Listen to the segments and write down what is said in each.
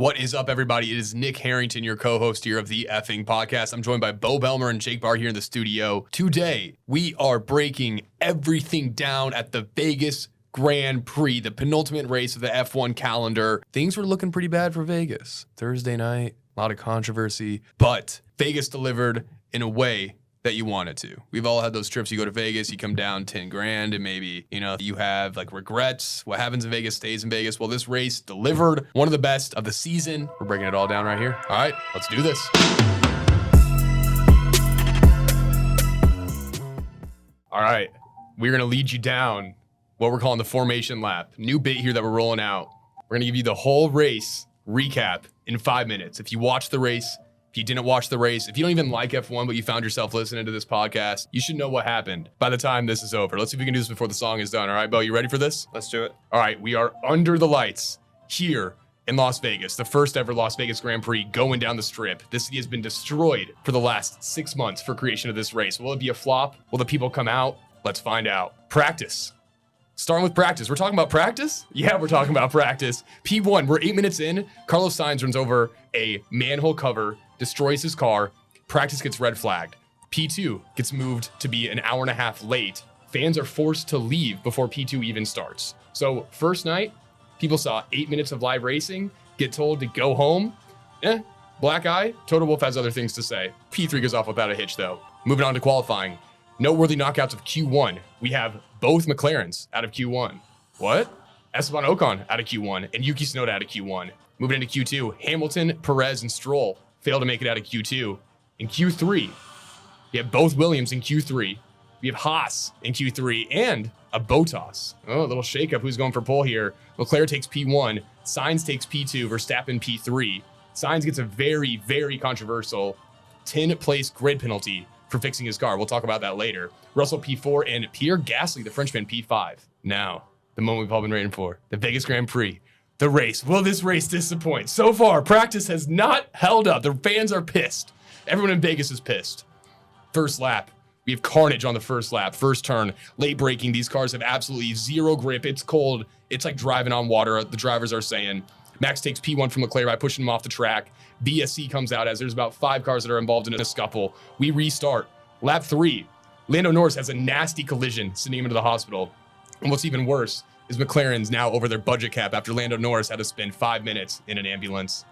What is up, everybody? It is Nick Harrington, your co-host here of the Effing Podcast. I'm joined by Bo Belmer and Jake Barr here in the studio. Today, we are breaking everything down at the Vegas Grand Prix, the penultimate race of the F1 calendar. Things were looking pretty bad for Vegas. Thursday night, a lot of controversy, but Vegas delivered in a way that you wanted to. We've all had those trips. You go to Vegas, you come down 10 grand, and maybe, you have like regrets. What happens in Vegas stays in Vegas. Well, this race delivered one of the best of the season. We're breaking it all down right here. All right, let's do this. All right, we're gonna lead you down what we're calling the formation lap. New bit here that we're rolling out. We're gonna give you the whole race recap in 5 minutes. If you watched the race, if you didn't watch the race, if you don't even like F1, but you found yourself listening to this podcast, you should know what happened by the time this is over. Let's see if we can do this before the song is done. All right, Bo, you ready for this? Let's do it. All right, we are under the lights here in Las Vegas, the first ever Las Vegas Grand Prix going down the strip. This city has been destroyed for the last 6 months for creation of this race. Will it be a flop? Will the people come out? Let's find out. Practice. Starting with practice. We're talking about practice? Yeah, we're talking about practice. P1, we're 8 minutes in. Carlos Sainz runs over a manhole cover, destroys his car. Practice gets red flagged. P2 gets moved to be an hour and a half late. Fans are forced to leave before P2 even starts. So first night, people saw 8 minutes of live racing, get told to go home. Black eye. Toto Wolff has other things to say. P3 goes off without a hitch though. Moving on to qualifying. Noteworthy knockouts of Q1. We have both McLarens out of Q1. What? Esteban Ocon out of Q1 and Yuki Tsunoda out of Q1. Moving into Q2, Hamilton, Perez, and Stroll fail to make it out of Q2. In Q3, we have both Williams in Q3. We have Haas in Q3 and a Bottas. Oh, a little shakeup. Who's going for pole here? Leclerc takes P1. Sainz takes P2. Verstappen P3. Sainz gets a very, very controversial 10-place grid penalty for fixing his car. We'll talk about that later. Russell P4 and Pierre Gasly, the Frenchman, P5. Now, the moment we've all been waiting for. The Vegas Grand Prix. The race. Will this race disappoint? So far, practice has not held up. The fans are pissed. Everyone in Vegas is pissed. First lap. We have carnage on the first lap. First turn. Late braking. These cars have absolutely zero grip. It's cold. It's like driving on water, the drivers are saying. Max takes P1 from Leclerc by pushing him off the track. VSC comes out as there's about 5 cars that are involved in a scuffle. We restart. Lap 3. Lando Norris has a nasty collision, sending him into the hospital. And what's even worse is McLaren's now over their budget cap after Lando Norris had to spend 5 minutes in an ambulance.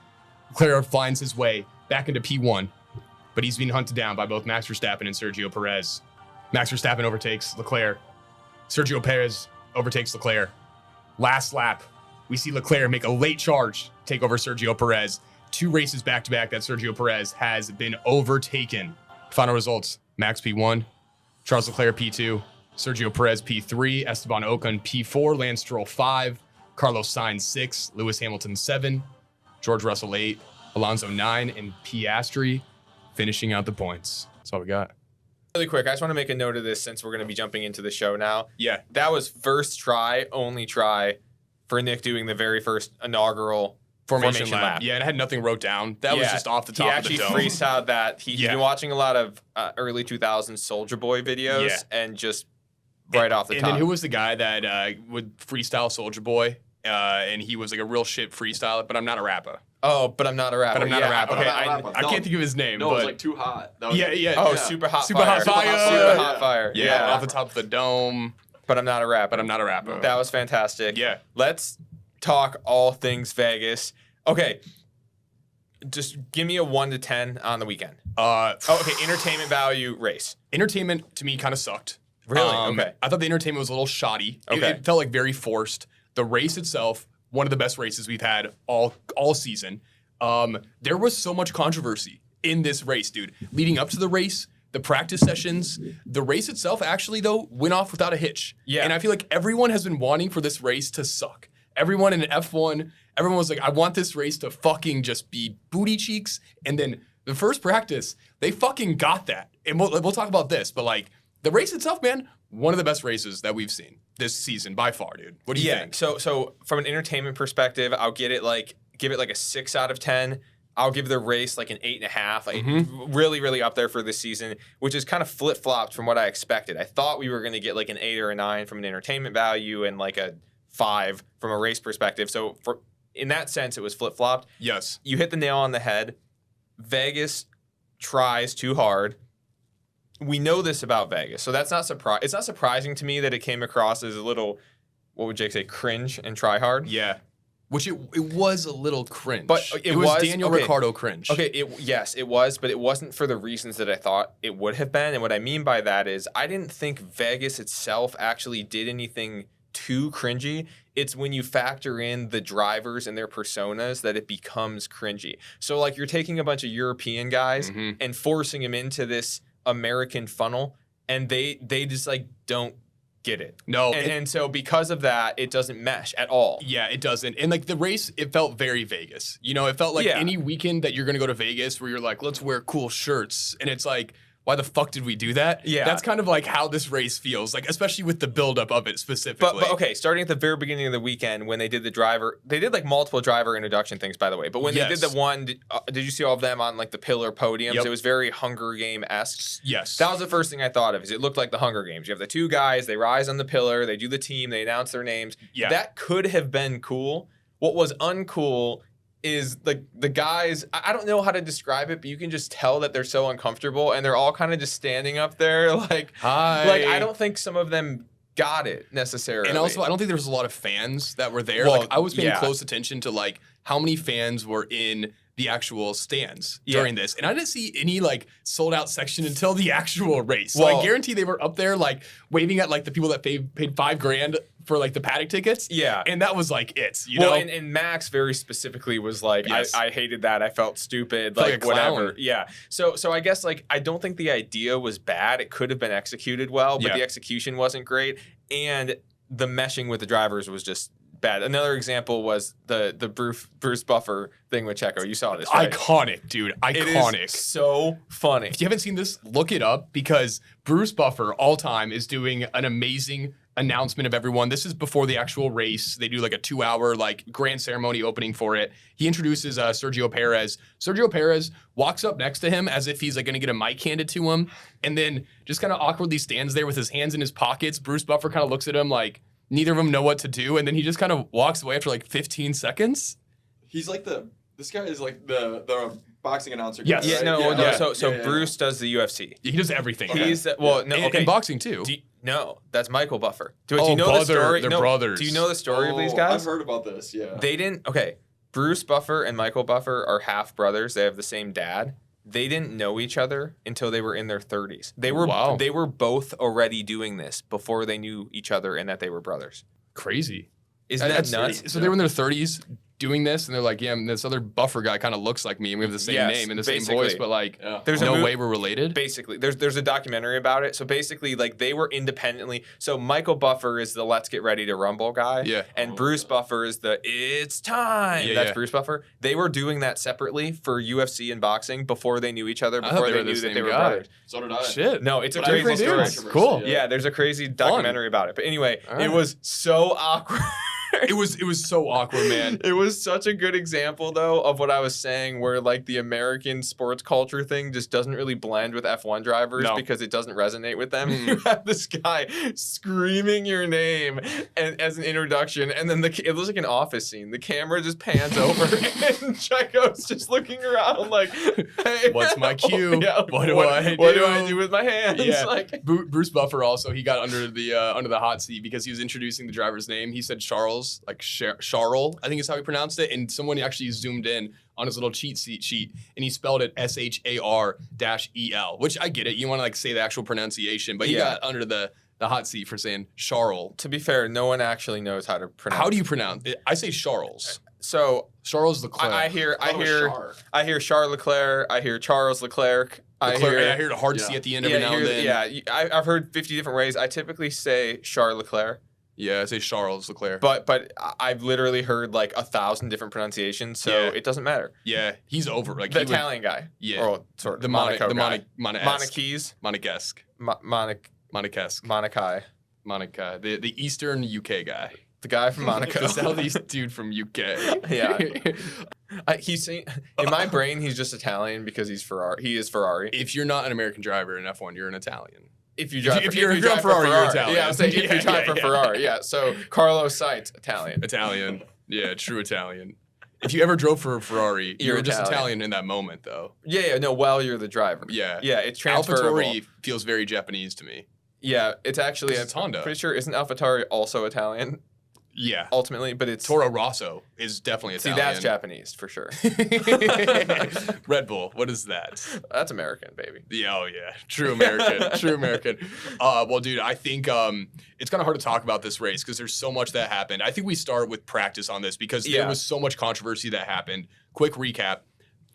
Leclerc finds his way back into P1, but he's being hunted down by both Max Verstappen and Sergio Perez. Max Verstappen overtakes Leclerc. Sergio Perez overtakes Leclerc. Last lap, we see Leclerc make a late charge, take over Sergio Perez. 2 races back-to-back that Sergio Perez has been overtaken. Final results, Max P1, Charles Leclerc P2, Sergio Perez P3, Esteban Ocon P4, Lance Stroll 5, Carlos Sainz 6, Lewis Hamilton 7, George Russell 8, Alonso 9, and Piastri finishing out the points. That's all we got. Really quick, I just want to make a note of this since we're going to be jumping into the show now. Yeah. That was first try, only try for Nick doing the very first inaugural formation lap. Yeah, and I had nothing wrote down. That was just off the top of the dome. He actually freestyled that. He's been watching a lot of early 2000s Soulja Boy videos and just off the top. And then who was the guy that would freestyle Soulja Boy? And he was like a real shit freestyler, but I'm not a rapper. Oh, but I'm not a rapper. But I'm not a rapper. Okay, I can't think of his name. No, but it was like Too Hot. Oh, Super Hot Super Fire. Hot Fire. Super Hot Fire. Yeah, off the top of the dome. But I'm not a rapper. That was fantastic. Yeah. Let's talk all things Vegas. Okay. Just give me a 1 to 10 on the weekend. Okay. Entertainment value race. Entertainment to me kind of sucked. Really? Okay. I thought the entertainment was a little shoddy. Okay. It felt like very forced. The race itself, one of the best races we've had all season. There was so much controversy in this race, dude. Leading up to the race, the practice sessions, the race itself actually, though, went off without a hitch. Yeah. And I feel like everyone has been wanting for this race to suck. Everyone in F1, everyone was like, I want this race to fucking just be booty cheeks. And then the first practice, they fucking got that. And we'll talk about this, but like the race itself, man, one of the best races that we've seen this season by far, dude. What do you think? So from an entertainment perspective, I'll give it like a 6 out of 10. I'll give the race like an 8.5, like really, really up there for this season, which is kind of flip-flopped from what I expected. I thought we were going to get like an 8 or a 9 from an entertainment value and like a 5 from a race perspective. So in that sense, it was flip-flopped. Yes. You hit the nail on the head. Vegas tries too hard. We know this about Vegas, so that's not surprise. It's not surprising to me that it came across as a little, what would Jake say, cringe and try hard. Yeah. Which it was a little cringe. But it was Daniel Ricciardo cringe. Okay, yes, it was, but it wasn't for the reasons that I thought it would have been. And what I mean by that is I didn't think Vegas itself actually did anything too cringy. It's when you factor in the drivers and their personas that it becomes cringy. So like you're taking a bunch of European guys and forcing them into this American funnel, and they just like don't get it. No. And so because of that, it doesn't mesh at all. Yeah, it doesn't. And like the race, it felt very Vegas. You know, it felt like any weekend that you're going to go to Vegas where you're like, let's wear cool shirts. And it's like, why the fuck did we do that? Yeah. That's kind of like how this race feels, like, especially with the buildup of it specifically. But okay, starting at the very beginning of the weekend when they did they did like multiple driver introduction things, by the way. But when they did the one, did you see all of them on like the pillar podiums? Yep. It was very Hunger Game-esque. Yes. That was the first thing I thought of, is it looked like the Hunger Games. You have the two guys, they rise on the pillar, they do the team, they announce their names. Yeah. That could have been cool. What was uncool is the guys, I don't know how to describe it, but you can just tell that they're so uncomfortable and they're all kind of just standing up there like, hi. Like I don't think some of them got it necessarily. And also, I don't think there was a lot of fans that were there. Well, like I was paying close attention to like how many fans were in the actual stands during this. And I didn't see any like sold out section until the actual race. So I guarantee they were up there like waving at like the people that paid $5,000 for like the paddock tickets. Yeah. And that was like it, you know? And Max very specifically was like, I hated that. I felt stupid, like whatever. Yeah. So I guess like I don't think the idea was bad. It could have been executed well, but the execution wasn't great. And the meshing with the drivers was just bad. Another example was the Bruce Buffer thing with Checo. You saw this, right? Iconic, dude. Iconic. It is so funny. If you haven't seen this, look it up because Bruce Buffer all time is doing an amazing announcement of everyone. This is before the actual race. They do like a 2-hour like grand ceremony opening for it. He introduces Sergio Perez. Sergio Perez walks up next to him as if he's like going to get a mic handed to him, and then just kind of awkwardly stands there with his hands in his pockets. Bruce Buffer kind of looks at him like neither of them know what to do, and then he just kind of walks away after like 15 seconds. He's like this guy is like the boxing announcer. Yes. Guy, Yeah, right? no. So Bruce does the UFC. He does everything. He's And okay. in boxing too. No, that's Michael Buffer. Do Oh, you know the story? they're No. brothers. Do you know the story of these guys? I've heard about this. Yeah. They didn't. Okay, Bruce Buffer and Michael Buffer are half brothers. They have the same dad. They didn't know each other until they were in their 30s. They were both already doing this before they knew each other and that they were brothers. Crazy. Isn't that nuts? So they were in their 30s doing this, and they're like, yeah, this other Buffer guy kind of looks like me, and we have the same name and the same voice, but like, There's no way we're related. Basically, there's a documentary about it. So basically, like they were independently. So Michael Buffer is the Let's Get Ready to Rumble guy, and Bruce Buffer is the It's Time. That's Bruce Buffer. They were doing that separately for UFC and boxing before they knew each other, before they knew that they were brothers. So did I. Shit. No, it's a But crazy story. Cool. Yeah, there's a crazy documentary about it. But anyway, it was so awkward. It was so awkward, man. It was such a good example, though, of what I was saying, where like the American sports culture thing just doesn't really blend with F1 drivers because it doesn't resonate with them. You have this guy screaming your name as an introduction, and then it looks like an office scene. The camera just pans over, and Checo's just looking around like, "Hey, what's my cue? Yeah, what do I do with my hands?" Yeah. Like, Bruce Buffer also, he got under the hot seat because he was introducing the driver's name. He said Charles, like Charles, I think is how he pronounced it, and someone actually zoomed in on his little cheat sheet, and he spelled it SHAR-EL, which I get it. You want to like say the actual pronunciation, but he got under the hot seat for saying Charles. To be fair, no one actually knows how to pronounce. How do you pronounce it? I say Charles. So Charles Leclerc. I hear Charles Leclerc. I hear Charles Leclerc. I hear a hard C at the end every now and then. Yeah, I've heard 50 different ways. I typically say Charles Leclerc. Yeah, I say Charles Leclerc. But I've literally heard like 1,000 different pronunciations, so it doesn't matter. Yeah, he's over. Like the Italian guy. Yeah. Or sort of the Monaco guy. Monaquese. Monegasque. Monaquesque. Monaca. The Eastern UK guy. The guy from Monaco. The Southeast dude from UK. Yeah. In my brain, he's just Italian because he's Ferrari. He is Ferrari. If you're not an American driver in F1, you're an Italian. If you're on Ferrari, you're Italian. Yeah, I'm saying if you're trying for Ferrari. Yeah, so Carlos Sainz, Italian. Italian. Yeah, true Italian. If you ever drove for a Ferrari, You're you're just Italian. Italian in that moment, though. Yeah, no, while you're the driver. Yeah. Yeah, it's transferable. AlphaTauri feels very Japanese to me. Yeah, it's actually, It's Honda. pretty sure, isn't AlphaTauri also Italian Yeah. ultimately? But it's, Toro Rosso is definitely see, Italian. that's Japanese for sure. Red Bull, what is that? That's American, baby. Yeah, oh yeah, true American, true American. Well, dude, I think it's kind of hard to talk about this race because there's so much that happened. I think we start with practice on this because there Yeah. was so much controversy that happened. Quick recap: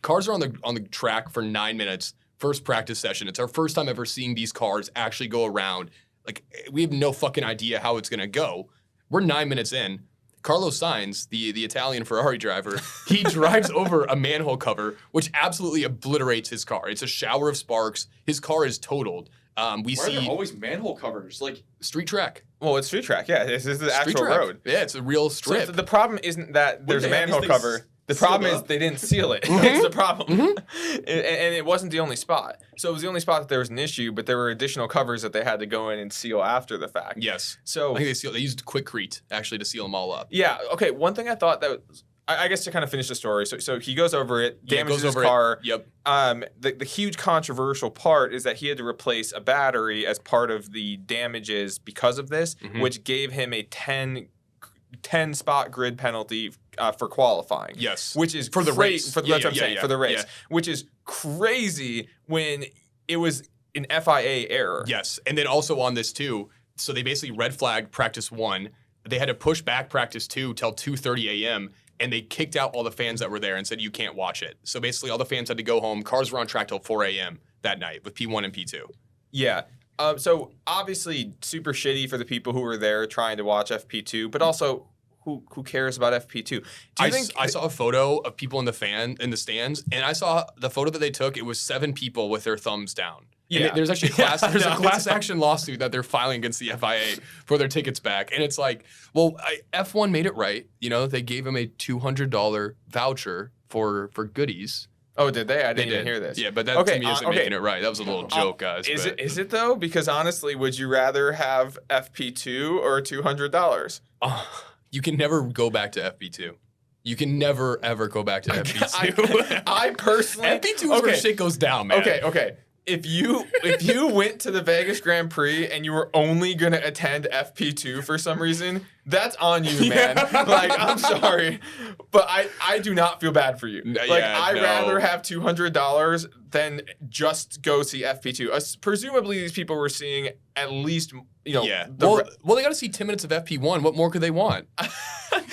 cars are on the track for 9 minutes. First practice session. It's our first time ever seeing these cars actually go around. Like we have no fucking idea how it's gonna go. We're 9 minutes in. Carlos Sainz, the Italian Ferrari driver, he drives over a manhole cover, which absolutely obliterates his car. It's a shower of sparks. His car is totaled. We Why are see there always manhole covers? Like, street track. Well, it's street track. Yeah, this is the Street actual track. road. Yeah, it's a real So strip. the problem isn't that there's a they have manhole these things cover. The sealed problem is up? they didn't seal it. Mhm. It's the problem. Mhm. And it wasn't the only spot. So it was the only spot that there was an issue, but there were additional covers that they had to go in and seal after the fact. Yes. So I think they used Quickcrete actually to seal them all up. yeah, okay. One thing I thought that was, I guess to kind of finish the story. So he goes over it, Yeah, damages goes over his car. it. Yep. The huge controversial part is that he had to replace a battery as part of the damages because of this, Mhm. which gave him a 10 spot grid penalty for qualifying. Yes. Which is For the race. That's Yeah, what I'm yeah, saying, yeah, for the race. yeah. Which is crazy when it was an FIA error. Yes. And then also on this too, so they basically red flagged practice 1. They had to push back practice 2 till 2:30 a.m. and they kicked out all the fans that were there and said you can't watch it. So basically all the fans had to go home. Cars were on track till 4 a.m. that night with P1 and P2. Yeah. So obviously super shitty for the people who were there trying to watch FP2, but also who cares about FP2? Do you think I saw a photo of people in the stands, and I saw the photo that they took. It was 7 people with their thumbs down. And Yeah. there's actually Yeah, there's a no, class it's- action lawsuit that they're filing against the FIA for their tickets back. And it's like, well, F1 made it right. You know, they gave him a $200 voucher for goodies. Oh, did they? I They didn't did even hear this. Yeah, but that Okay, to me isn't okay. making it right. That was a little joke, guys. Is but- it though? Because honestly, would you rather have FP2 or $200? You can never go back to FP2. You can never ever go back to FP2. I personally FP2 is where shit goes down, man. Okay. If you went to the Vegas Grand Prix and you were only gonna attend FP2 for some reason, that's on you, man. Like, I'm sorry, but I do not feel bad for you. Like, Yeah, I'd no. rather have $200 than just go see FP2. Presumably, these people were seeing at least, Yeah. Well, they got to see 10 minutes of FP1. What more could they want?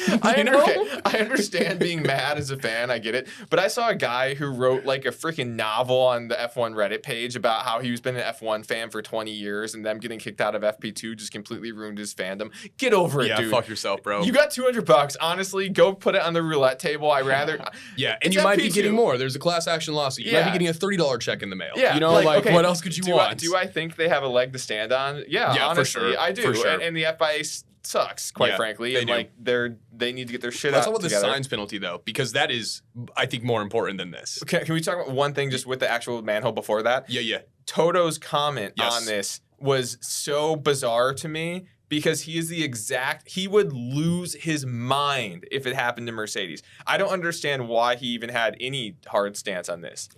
You know? I understand being mad as a fan. I get it. But I saw a guy who wrote like a freaking novel on the F1 Reddit page about how he's been an F1 fan for 20 years and them getting kicked out of FP2 just completely ruined his fandom. Get over it, Yeah, dude. fuck yourself, bro. You got $200. Honestly, go put it on the roulette table. I rather. Yeah, and It's you might be FP2. getting more. There's a class action lawsuit. You might be Yeah. getting a $30 check in the mail. Yeah, You know, like okay, what else could you want? Do I think they have a leg to stand on? Yeah, Yeah, for honestly, sure, I do. for sure. And the FIA sucks, quite Yeah, frankly. they And do. like they need to get their shit Let's out talk about the together. signs penalty, though, because that is, I think, more important than this. Can we talk about one thing just with the actual manhole before that? Yeah. Toto's comment Yes. on this was so bizarre to me because he would lose his mind if it happened to Mercedes. I don't understand why he even had any hard stance on this.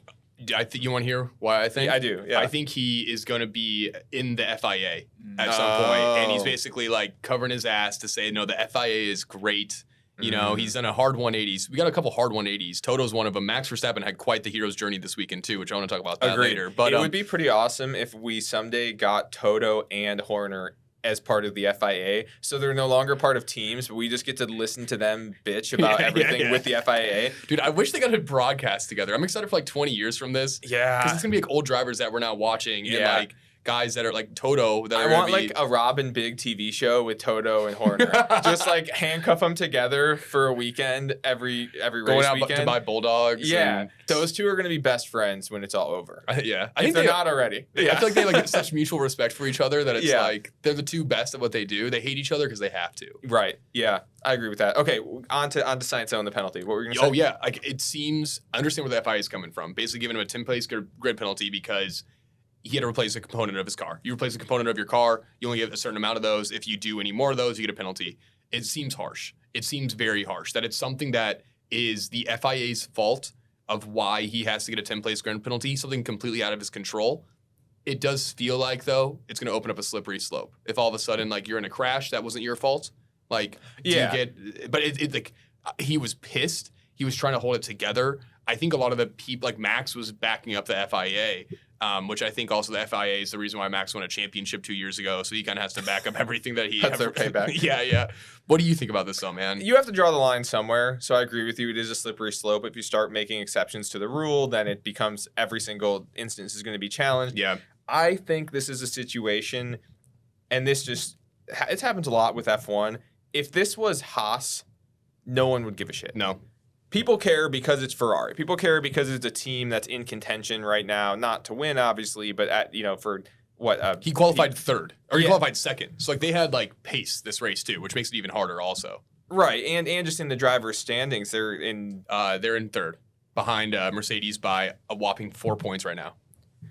I think you want to hear why I think? I do, yeah. I think he is going to be in the FIA at some point, and he's Oh. basically like covering his ass to say, no, the FIA is great. You know, Mhm. he's done a hard 180s. We got a couple hard 180s. Toto's one of them. Max Verstappen had quite the hero's journey this weekend too, which I want to talk about that Agreed. later. But it would be pretty awesome if we someday got Toto and Horner as part of the FIA, so they're no longer part of teams, but we just get to listen to them bitch about Yeah, everything yeah. with the FIA. dude, I wish they got a broadcast together. I'm excited for like 20 years from this. Yeah. Because it's gonna be like old drivers that we're now watching, and Yeah. like guys that are like Toto that are I gonna want be, like a Robin Big TV show with Toto and Horner. Just like handcuff them together for a weekend every going race out weekend. to buy bulldogs. Yeah, and- those two are going to be best friends when it's all over. yeah. I If think they're they, not already. I feel like they like such mutual respect for each other that it's Yeah. like they're the two best at what they do. They hate each other because they have to. Right. Yeah, I agree with that. Okay, on to Sainz and the penalty. What were you going to say? Oh yeah, like it seems. I understand where the FIA is coming from. Basically, giving him a 10-place grid penalty because he had to replace a component of his car. You replace a component of your car, you only get a certain amount of those. If you do any more of those, you get a penalty. It seems harsh. It seems very harsh. That it's something that is the FIA's fault of why he has to get a 10-place ground penalty, something completely out of his control. It does feel like, though, it's going to open up a slippery slope. If all of a sudden, like, you're in a crash, that wasn't your fault. Like, he was pissed. He was trying to hold it together. I think a lot of the people, like Max was backing up the FIA, which I think also the FIA is the reason why Max won a championship 2 years ago. So he kind of has to back up everything that he That's their payback. Yeah. What do you think about this, though, man? You have to draw the line somewhere. So I agree with you. It is a slippery slope. If you start making exceptions to the rule, then it becomes every single instance is going to be challenged. Yeah. I think this is a situation, and it's happened a lot with F1. If this was Haas, no one would give a shit. No. People care because it's Ferrari. People care because it's a team that's in contention right now, not to win, obviously, but for what? He qualified third, or he qualified second. So like they had like pace this race too, which makes it even harder also. Right, and just in the driver's standings, they're in third, behind Mercedes by a whopping 4 points right now.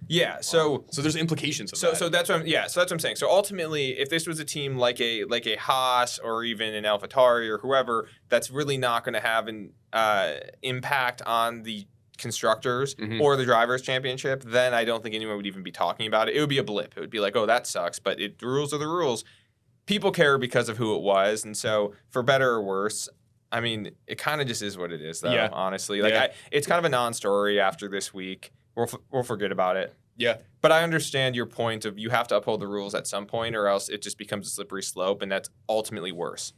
Yeah, so there's implications of that. So that's what I'm saying. So ultimately, if this was a team like a Haas or even an AlphaTauri or whoever, that's really not going to have an impact on the constructors or the drivers' championship, then I don't think anyone would even be talking about it. It would be a blip. It would be like, oh, that sucks, but the rules are the rules. People care because of who it was, and so for better or worse, I mean, it kind of just is what it is, though. Honestly, it's kind of a non-story after this week. We'll forget about it. Yeah. But I understand your point of you have to uphold the rules at some point or else it just becomes a slippery slope, and that's ultimately worse.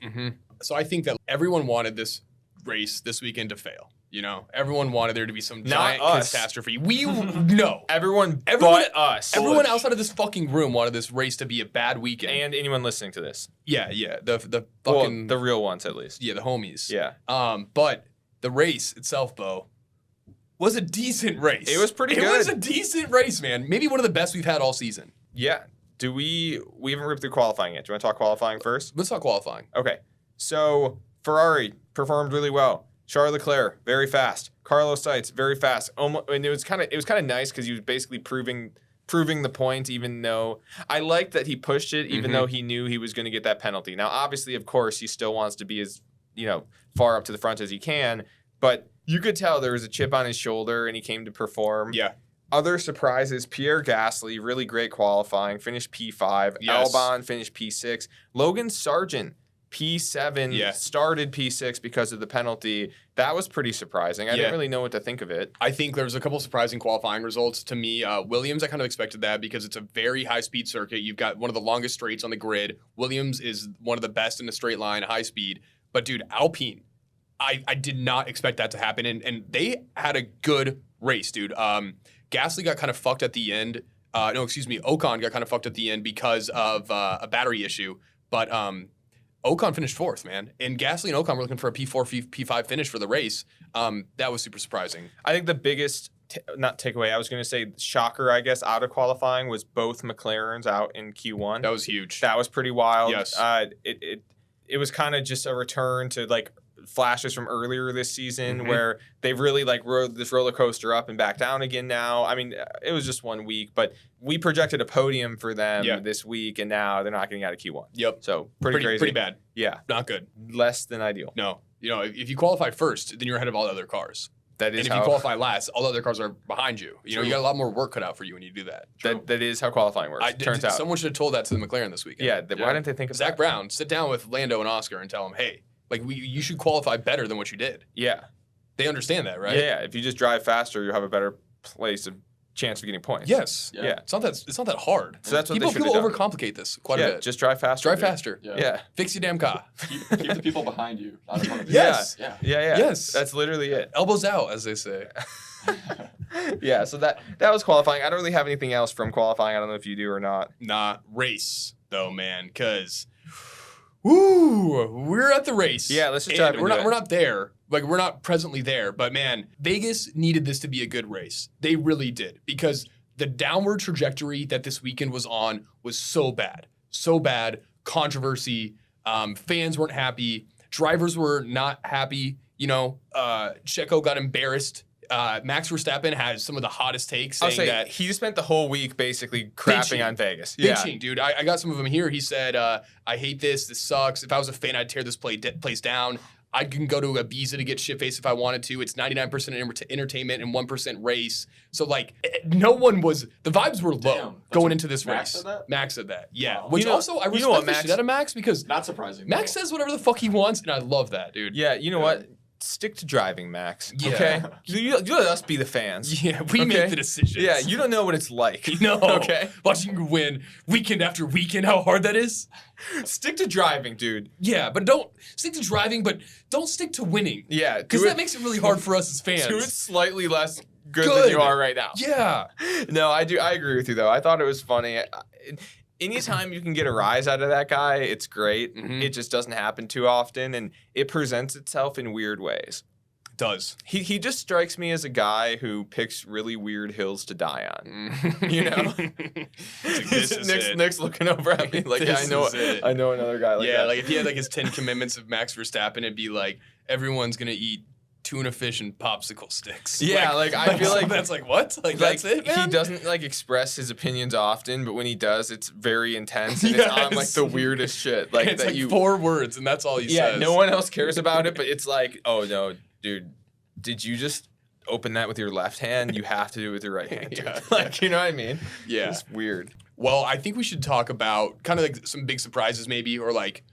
So I think that everyone wanted this race this weekend to fail. You know, everyone wanted there to be some giant catastrophe. We no. Everyone but us. Everyone outside of this fucking room wanted this race to be a bad weekend. And anyone listening to this. Yeah. The fucking the real ones at least. Yeah, the homies. Yeah. But the race itself, Bo, was a decent race. It was pretty good. It was a decent race, man. Maybe one of the best we've had all season. Yeah. We haven't ripped through qualifying yet. Do you want to talk qualifying first? Let's talk qualifying. Okay. So Ferrari performed really well. Charles Leclerc, very fast. Carlos Sainz, very fast. And it was kind of nice because he was basically proving the point, even though I liked that he pushed it, even though he knew he was going to get that penalty. Now, obviously, of course, he still wants to be as far up to the front as he can, but you could tell there was a chip on his shoulder and he came to perform. Yeah. Other surprises, Pierre Gasly, really great qualifying, finished P5. Yes. Albon finished P6. Logan Sargent, P7, started P6 because of the penalty. That was pretty surprising. I didn't really know what to think of it. I think there was a couple surprising qualifying results to me. Williams, I kind of expected that because it's a very high-speed circuit. You've got one of the longest straights on the grid. Williams is one of the best in the straight line, high speed. But, dude, Alpine, I did not expect that to happen. And they had a good race, dude. Gasly got kind of fucked at the end. Ocon got kind of fucked at the end because of a battery issue. But Ocon finished fourth, man. And Gasly and Ocon were looking for a P4, P5 finish for the race. That was super surprising. I think the biggest, not takeaway, I was going to say shocker, I guess, out of qualifying was both McLarens out in Q1. That was huge. That was pretty wild. Yes. It was kind of just a return to like flashes from earlier this season where they've really like rode this roller coaster up and back down again now. I mean, it was just 1 week, but we projected a podium for them this week, and now they're not getting out of Q1. Yep. So pretty crazy. Pretty bad. Yeah. Not good. Less than ideal. No. If you qualify first, then you're ahead of all the other cars. That is and if you qualify last, all the other cars are behind you. You got a lot more work cut out for you when you do that. That is how qualifying works. Turns out. Someone should have told that to the McLaren this weekend. Yeah. Why didn't they think of Zach that? Brown, sit down with Lando and Oscar and tell them, hey, you should qualify better than what you did. Yeah. They understand that, right? Yeah. If you just drive faster, you have a better chance of getting points. Yes. Yeah. It's not that hard. So that's what people they should have done. overcomplicate this quite a bit. Just drive faster. Drive faster. Yeah. Fix your damn car. Keep the people behind you, not in front of you. Yes. Yeah. Yeah. Yes. That's literally it. Elbows out, as they say. Yeah. So that was qualifying. I don't really have anything else from qualifying. I don't know if you do or not. Nah, race though, man, because we're at the race. Yeah, let's just dive into it. We're not there. Like, we're not presently there, but man, Vegas needed this to be a good race. They really did, because the downward trajectory that this weekend was on was so bad. So bad. Controversy. Fans weren't happy. Drivers were not happy. Checo got embarrassed. Max Verstappen has some of the hottest takes saying that he spent the whole week basically crapping on Vegas. Bitching, dude. I got some of them here. He said, I hate this. This sucks. If I was a fan, I'd tear this place down. I can go to Ibiza to get shit-faced if I wanted to. It's 99% entertainment and 1% race. So, like, the vibes were low Damn, going into this Max race. said that? Max said that, yeah. Wow. Which You know- also, I you know respect what, the Max- shit out of Max because Not surprising. Max says whatever the fuck he wants, and I love that, dude. Yeah, you know what? Stick to driving, Max. Yeah. Okay? You let us be the fans. Yeah, we Okay? make the decisions. Yeah, you don't know what it's like. No. Okay? Watching you win weekend after weekend, how hard that is. Stick to driving, dude. Yeah, but don't stick to driving, but don't stick to winning. Yeah. Because do that makes it really hard for us as fans. Do it slightly less good Good. than you are right now. Yeah. No, I do. I agree with you, though. I thought it was funny. Anytime you can get a rise out of that guy, it's great. Mhm. It just doesn't happen too often, and it presents itself in weird ways. It does. He just strikes me as a guy who picks really weird hills to die on. You know? This is it. Nick's looking over at me like, yeah, This is it. I know another guy like yeah, that. like if he had like his 10 commandments of Max Verstappen, it'd be like everyone's gonna eat tuna fish and popsicle sticks. Yeah, like, I feel like- that's like what? Like that's it, man? He doesn't like express his opinions often, but when he does, it's very intense and it's on like Yes. the weirdest shit. Like it's that like you 4 words and that's all he Yeah, says. no one else cares about it, but it's like, oh no, dude, did you just open that with your left hand? You have to do it with your right hand. Dude. Yeah. Like, you know what I mean? Yeah. It's weird. Well, I think we should talk about kind of like some big surprises maybe or like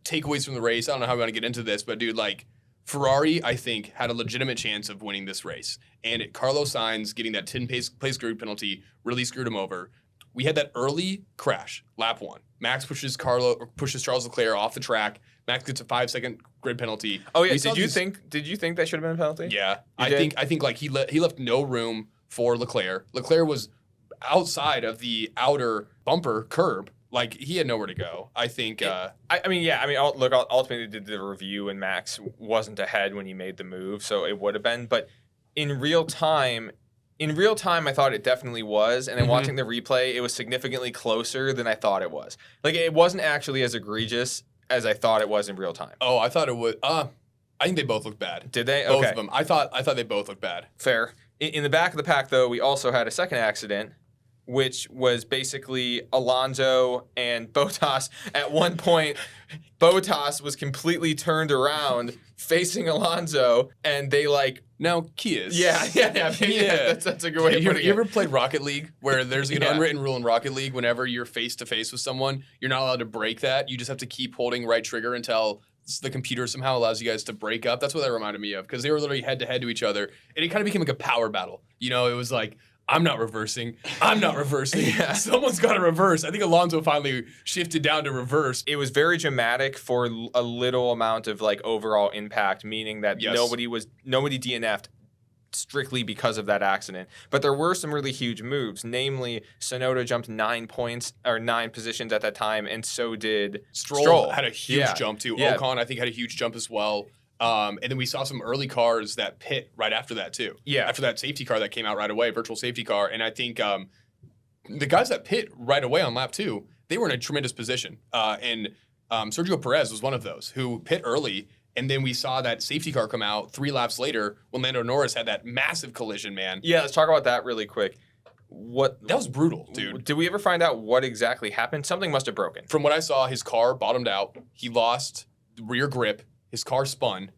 takeaways from the race. I don't know how we want to get into this, but dude, like Ferrari, I think, had a legitimate chance of winning this race. And Carlos Sainz getting that 10-place grid penalty really screwed him over. We had that early crash, lap 1. Max pushes Charles Leclerc off the track. Max gets a 5-second grid penalty. Oh yeah, We saw did you think that should have been a penalty? Yeah, You I did? think like he left no room for Leclerc. Leclerc was outside of the outer bumper curb. Like he had nowhere to go. I think. I mean, look, ultimately did the review and Max wasn't ahead when he made the move, so it would have been. But in real time, I thought it definitely was. And then Mhm. watching the replay, it was significantly closer than I thought it was. Like it wasn't actually as egregious as I thought it was in real time. Oh, I thought it would. I think they both looked bad. Did they? Both Okay, of them. I thought they both looked bad. fair. In the back of the pack, though, we also had a second accident, which was basically Alonso and Bottas. At one point, Bottas was completely turned around facing Alonso, and they like, Now Kias. yeah. That's a good way of You putting ever it. played Rocket League where there's an Yeah. unwritten rule in Rocket League whenever you're face to face with someone, you're not allowed to break that. You just have to keep holding right trigger until the computer somehow allows you guys to break up. That's what that reminded me of because they were literally head to head to each other, and it kind of became like a power battle. You know, it was like I'm not reversing. Yeah. Someone's got to reverse. I think Alonso finally shifted down to reverse. It was very dramatic for a little amount of like overall impact, meaning that Yes. nobody DNF'd strictly because of that accident. But there were some really huge moves. Namely, Tsunoda jumped 9 positions at that time, and so did Stroll had a huge Yeah. jump too. Yeah. Ocon, I think, had a huge jump as well. And then we saw some early cars that pit right after that too. Yeah. After that safety car that came out right away, virtual safety car. And I think the guys that pit right away on lap 2, they were in a tremendous position. And Sergio Perez was one of those who pit early. And then we saw that safety car come out 3 laps later when Lando Norris had that massive collision, man. Yeah, let's talk about that really quick. That was brutal, dude. Did we ever find out what exactly happened? Something must have broken. From what I saw, his car bottomed out. He lost the rear grip. His car spun.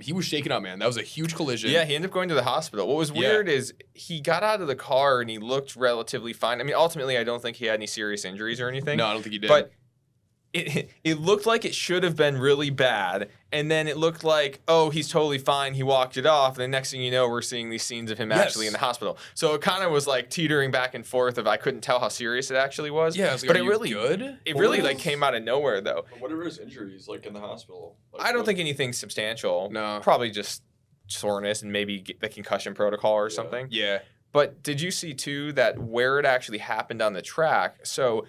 He was shaken up, man. That was a huge collision. Yeah, he ended up going to the hospital. What was Yeah. weird is he got out of the car and he looked relatively fine. I mean, ultimately, I don't think he had any serious injuries or anything. No, I don't think he did. But it looked like it should have been really bad. And then it looked like, oh, he's totally fine. He walked it off. And the next thing you know, we're seeing these scenes of him Yes. actually in the hospital. So it kind of was like teetering back and forth of I couldn't tell how serious it actually was. yeah, it's like, but are it you really good. It really like came out of nowhere though. Whatever his injuries, like in the hospital. Like, I don't what- think anything substantial. No. Probably just soreness and maybe the concussion protocol or something. Yeah. But did you see too that where it actually happened on the track? So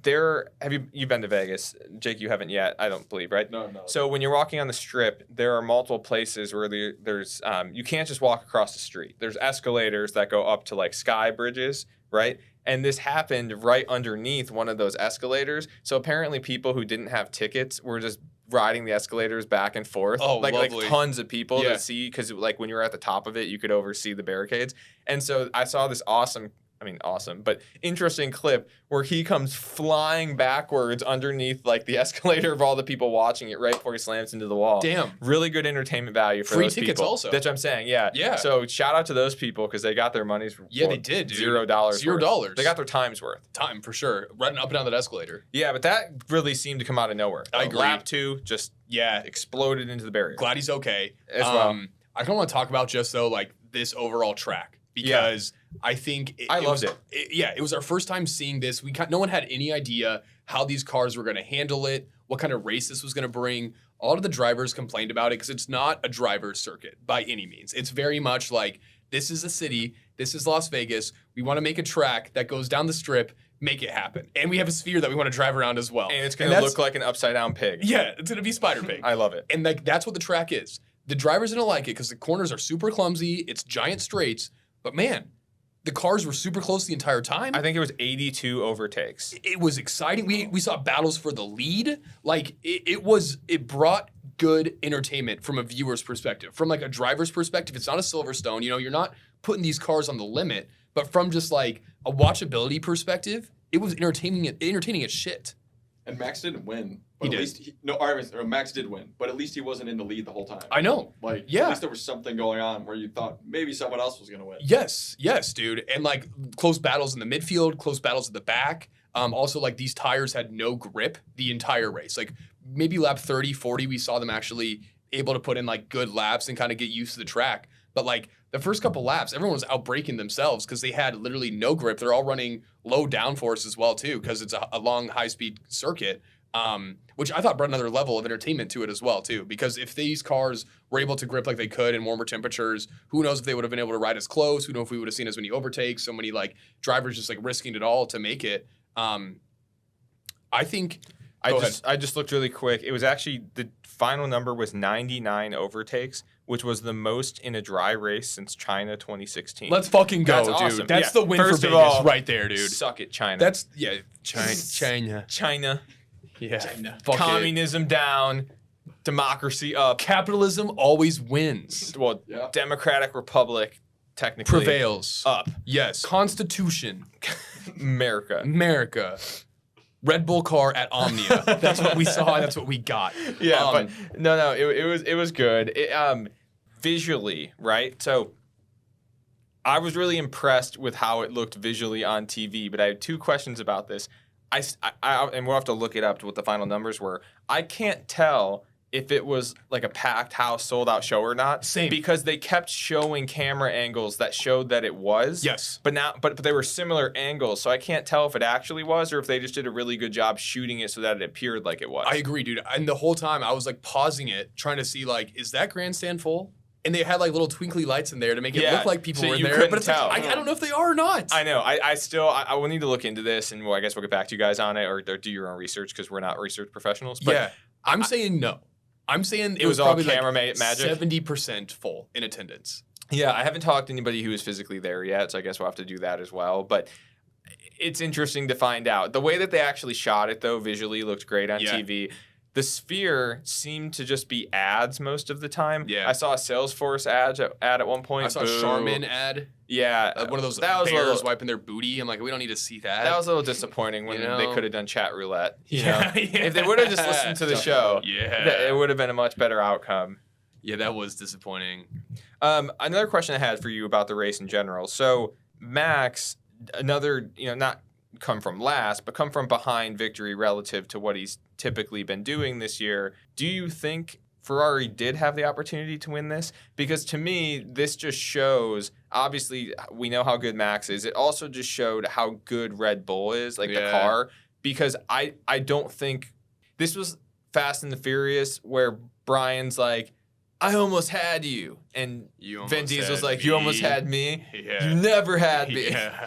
you've been to Vegas, Jake? You haven't yet, I don't believe, right? No. So when you're walking on the strip, there are multiple places where there's you can't just walk across the street. There's escalators that go up to like sky bridges, right? And this happened right underneath one of those escalators. So apparently people who didn't have tickets were just riding the escalators back and forth. Oh, like lovely. tons of people Yeah. to see because like when you were at the top of it, you could oversee the barricades. And so I saw this awesome I mean, awesome, but interesting clip where he comes flying backwards underneath like the escalator of all the people watching it right before he slams into the wall. Damn. Really good entertainment value for Free those tickets people. also. That's what I'm saying. Yeah. Yeah. So shout out to those people because they got their money's Yeah, they did, dude. $0. $0. They got their time's worth. Time for sure. Running up and down that escalator. Yeah, but that really seemed to come out of nowhere. I agree. Lap 2 just Yeah. exploded into the barrier. Glad he's okay. As well. I kind of want to talk about just though like this overall track because I think I was, loved it. Yeah, it was our first time seeing this. No one had any idea how these cars were going to handle it, what kind of race this was going to bring. A lot of the drivers complained about it because it's not a driver's circuit by any means. It's very much like this is a city, this is Las Vegas. We want to make a track that goes down the strip, make it happen, and we have a sphere that we want to drive around as well. And it's going to look like an upside down pig. Yeah, it's going to be Spider Pig. I love it. And like that's what the track is. The drivers didn't like it because the corners are super clumsy. It's giant straights. But man, the cars were super close the entire time. I think it was 82 overtakes. It was exciting. We saw battles for the lead. Like it brought good entertainment from a viewer's perspective. From like a driver's perspective, it's not a Silverstone. You know, you're not putting these cars on the limit. But from just like a watchability perspective, it was entertaining as shit. And Max didn't win. He But did. at least Max did win, but at least he wasn't in the lead the whole time. I know. Like, Yeah. at least there was something going on where you thought maybe someone else was going to win. Yes, dude. And like close battles in the midfield, close battles at the back. Also, like these tires had no grip the entire race. Like maybe lap 30, 40, we saw them actually able to put in like good laps and kind of get used to the track. But like the first couple laps, everyone was outbraking themselves because they had literally no grip. They're all running low downforce as well too because it's a long high-speed circuit. Which I thought brought another level of entertainment to it as well too. Because if these cars were able to grip like they could in warmer temperatures, who knows if they would have been able to ride as close? Who knows if we would have seen as many overtakes? So many like drivers just like risking it all to make it. I think. I just looked really quick. It was actually the final number was 99 overtakes, which was the most in a dry race since China 2016. Let's fucking go, That's dude. awesome. That's Yeah. the win First for of Vegas all, right there, dude. Suck it, China. That's China. China. Yeah. China. Fuck it. Communism down, democracy up. Capitalism always wins. Well, Yeah. Democratic Republic technically Prevails. up. Yes. Constitution. America. Red Bull car at Omnia. That's what we saw. That's what we got. Yeah, but no, it was good. Visually, right? So I was really impressed with how it looked visually on TV. But I had two questions about this. And we'll have to look it up to what the final numbers were. I can't tell if it was like a packed house, sold out show or not. Same. Because they kept showing camera angles that showed that it was. Yes. But they were similar angles, so I can't tell if it actually was or if they just did a really good job shooting it so that it appeared like it was. I agree, dude. And the whole time I was like pausing it, trying to see like, is that grandstand full? And they had like little twinkly lights in there to make it Yeah, look like people so were in you there. couldn't But it's tell. like, I don't know if they are or not. I know. I will need to look into this, and I guess we'll get back to you guys on it, or do your own research because we're not research professionals. But Yeah. I'm saying no. I'm saying It was all probably camera like magic? 70% full in attendance. yeah, I haven't talked to anybody who is physically there yet, so I guess we'll have to do that as well. But it's interesting to find out. The way that they actually shot it, though, visually looked great on Yeah. TV. The sphere seemed to just be ads most of the time. Yeah. I saw a Salesforce ad at one point. I saw a Boo. Charmin ad, Yeah. one of those that was a bears little, wiping their booty. I'm like, we don't need to see that. that was a little disappointing when You know? they could have done chat roulette. You Yeah, know? yeah. If they would have just listened to the show, Yeah. it would have been a much better outcome. Yeah, that was disappointing. Another question I had for you about the race in general. So Max, another, not come from last, but come from behind victory relative to what he's typically been doing this year. Do you think Ferrari did have the opportunity to win this? Because to me, this just shows, obviously, we know how good Max is. It also just showed how good Red Bull is, like the Yeah. car. Because I don't think this was Fast and the Furious where Brian's like, I almost had you. And You Vin almost Diesel's had like, you almost me." had me. Yeah. You never had me. Yeah.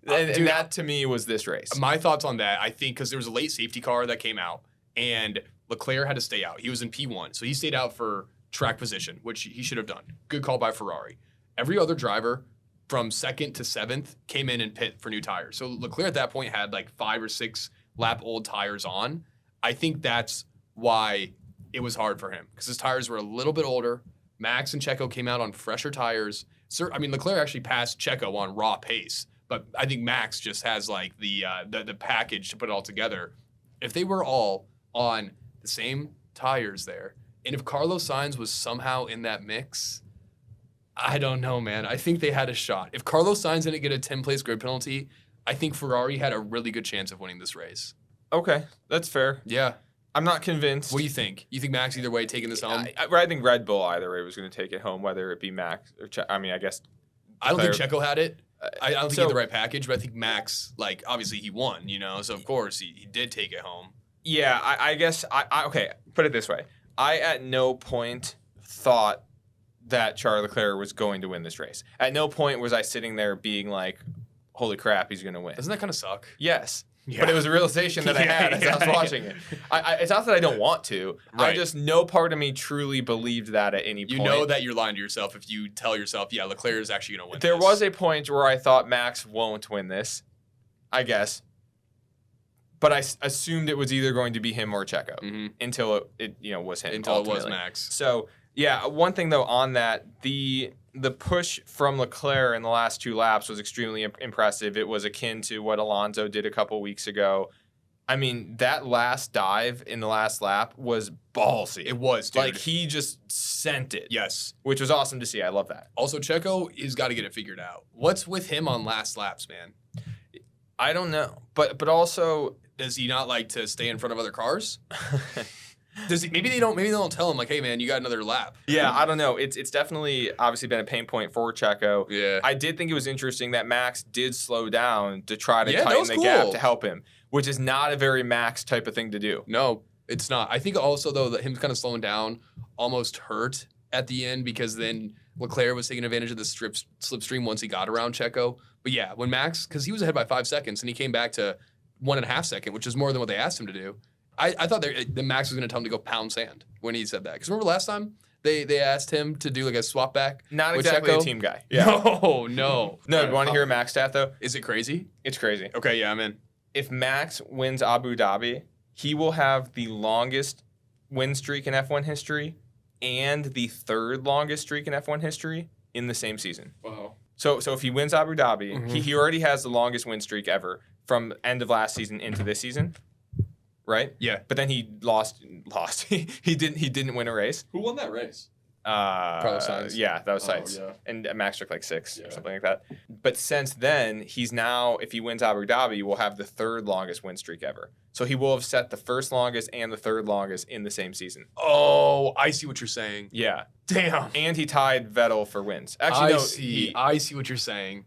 And Dude, that to me was this race. My thoughts on that, I think, because there was a late safety car that came out, and Leclerc had to stay out. He was in P1, so he stayed out for track position, which he should have done. Good call by Ferrari. Every other driver from second to seventh came in and pit for new tires. So Leclerc at that point had like 5 or 6 lap old tires on. I think that's why it was hard for him, because his tires were a little bit older. Max and Checo came out on fresher tires. Leclerc actually passed Checo on raw pace, but I think Max just has like the package to put it all together. If they were all on the same tires there, and if Carlos Sainz was somehow in that mix, I don't know, man. I think they had a shot. If Carlos Sainz didn't get a 10-place grid penalty, I think Ferrari had a really good chance of winning this race. Okay, that's fair. Yeah. I'm not convinced. What do you think? You think Max either way taking this home? I think Red Bull either way was going to take it home, whether it be Max or I guess. I don't think Checo had it. I don't think he had the right package, but I think Max, like, obviously he won, you know, so of course he did take it home. Yeah, I guess, okay, put it this way. I at no point thought that Charles Leclerc was going to win this race. At no point was I sitting there being like, holy crap, he's going to win. Doesn't that kind of suck? Yes. Yeah. But it was a realization that I had as I was watching it. It's not that I don't want to. Right. I just, no part of me truly believed that at any point. You know that you're lying to yourself if you tell yourself, yeah, Leclerc is actually going to win There this. was a point where I thought Max won't win this, I guess. But I assumed it was either going to be him or Checo until it was him. Until ultimately. it was Max. So, yeah, one thing though on that, the push from Leclerc in the last 2 laps was extremely impressive. It was akin to what Alonso did a couple weeks ago. I mean, that last dive in the last lap was ballsy. It was, dude. Like, he just sent it. Yes. Which was awesome to see. I love that. Also, Checo has got to get it figured out. What's with him on last laps, man? I don't know. But also, does he not like to stay in front of other cars? Does he? Maybe they don't tell him like, hey man, you got another lap. Yeah, I don't know. It's definitely obviously been a pain point for Checo. Yeah. I did think it was interesting that Max did slow down to try to Yeah, that tighten was the cool. gap to help him, which is not a very Max type of thing to do. No, it's not. I think also though that him kind of slowing down almost hurt at the end because then Leclerc was taking advantage of the slipstream once he got around Checo. But yeah, when Max, because he was ahead by 5 seconds and he came back to 1.5 seconds, which is more than what they asked him to do. I thought the Max was going to tell him to go pound sand when he said that. Because remember last time they asked him to do like a swap back? Not with exactly Checo? a team guy. Yeah. No. No, you want to hear a Max stat though? Is it crazy? It's crazy. Okay, yeah, I'm in. If Max wins Abu Dhabi, he will have the longest win streak in F1 history and the 3rd longest streak in F1 history in the same season. Wow. So if he wins Abu Dhabi, he already has the longest win streak ever from end of last season into this season, right? Yeah. But then he lost. he didn't win a race. Who won that race? Carlos Sainz. Yeah, that was Oh, Sainz. yeah. And Max took like 6 Yeah. or something like that. But since then, he's now, if he wins Abu Dhabi, will have the 3rd longest win streak ever. So he will have set the 1st longest and the 3rd longest in the same season. Oh, I see what you're saying. Yeah. Damn. And he tied Vettel for wins. Actually, no. I see what you're saying.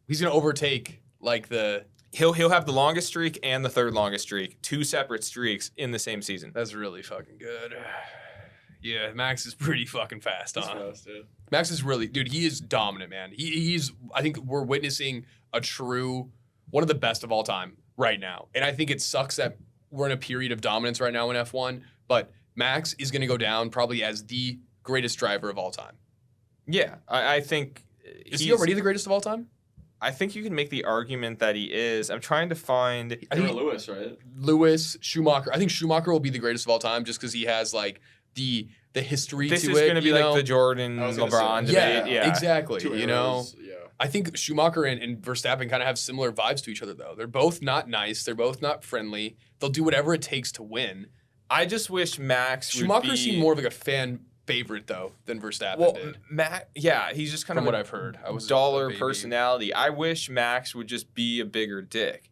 He's gonna overtake like the. He'll have the longest streak and the 3rd longest streak, 2 separate streaks in the same season. That's really fucking good. Yeah, Max is pretty fucking fast, That's huh? fast, dude. Max is really, dude. He is dominant, man. He's. I think we're witnessing a true one of the best of all time right now, and I think it sucks that we're in a period of dominance right now in F1. But Max is going to go down probably as the greatest driver of all time. Yeah, I think Is he already the greatest of all time? I think you can make the argument that he is. I'm trying to find. I Him think or Lewis, right? Lewis, Schumacher. I think Schumacher will be the greatest of all time just because he has like the history This to is it. going to be you like know? the Jordan I was gonna LeBron say, debate. Yeah, Yeah, exactly. Two You know, arrows, yeah. I think Schumacher and Verstappen kind of have similar vibes to each other, though. They're both not nice. They're both not friendly. They'll do whatever it takes to win. I just wish Max. Schumacher would be, seemed more of like a fan favorite, though, than Verstappen Well, did. yeah, he's just kind From of what a I've heard, I was a dollar baby. personality. I wish Max would just be a bigger dick.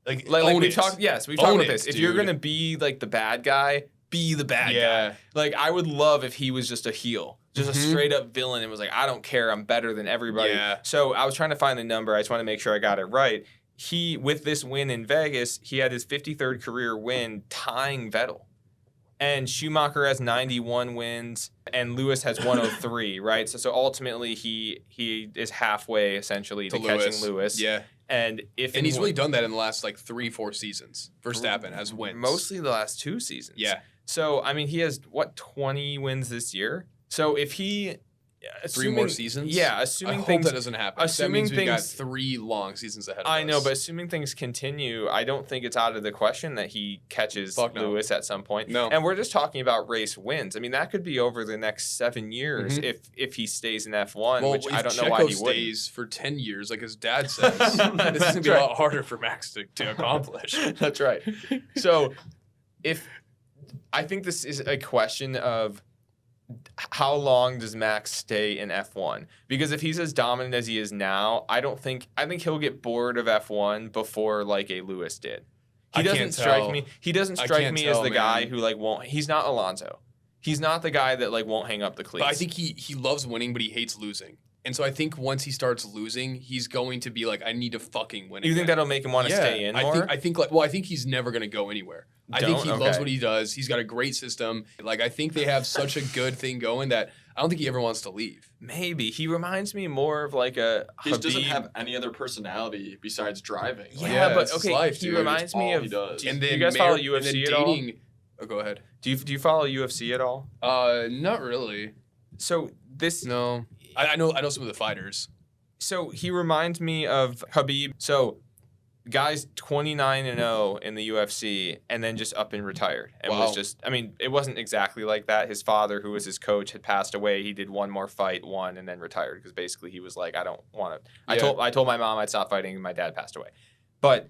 Like Like we it. talked. Yes, we talked Own about it, this. If you're dude. gonna be like the bad guy, be the bad Yeah. guy. Like I would love if he was just a heel, just a Mhm. straight up villain, and was like, I don't care, I'm better than everybody. Yeah. So I was trying to find the number. I just want to make sure I got it right. He, with this win in Vegas, he had his 53rd career win, tying Vettel. And Schumacher has 91 wins, and Lewis has 103, right? So ultimately, he is halfway essentially to catching Lewis. Yeah, And if and he's really done that in the last like 3-4 seasons. Verstappen has wins mostly the last 2 seasons. Yeah, So I mean, he has 20 wins this year. So if he 3 more seasons? Yeah, I assuming hope things. that doesn't happen. That assuming means we've got things- 3 long seasons ahead of us. I know, but assuming things continue, I don't think it's out of the question that he catches Fuck no. Lewis at some point. No. And we're just talking about race wins. I mean, that could be over the next 7 years Mhm. if he stays in F1, Well, which if I don't know Checo why he wouldn't. stays for 10 years, like his dad says, this is That's going to be right. a lot harder for Max to accomplish. That's right. So, I think this is a question of how long does Max stay in F1? Because if he's as dominant as he is now, I think he'll get bored of F1 before like a Lewis did. I He doesn't can't strike tell. me. He doesn't I strike can't me as tell, the guy man. who like won't. He's not Alonso. He's not the guy that like won't hang up the cleats. But I think he loves winning, but he hates losing. And so I think once he starts losing, he's going to be like, I need to fucking win. You think again. that'll make him want to stay in more? I think he's never going to go anywhere. I think he loves what he does. He's got a great system. Like, I think they have such a good thing going that I don't think he ever wants to leave. Maybe he reminds me more of like a. He just doesn't Habib. have any other personality besides driving. Like, Yeah, but it's his okay. life, he dude. reminds me all of. he does. Do you guys follow UFC at all? Oh, go ahead. Do you follow UFC at all? Not really. So this. No. I know some of the fighters. So he reminds me of Habib. So, guy's 29-0 in the UFC, and then just up and retired, and was Wow. just. I mean, it wasn't exactly like that. His father, who was his coach, had passed away. He did one more fight, won, and then retired because basically he was like, I don't want to. Yeah. I told my mom I'd stop fighting, and my dad passed away. But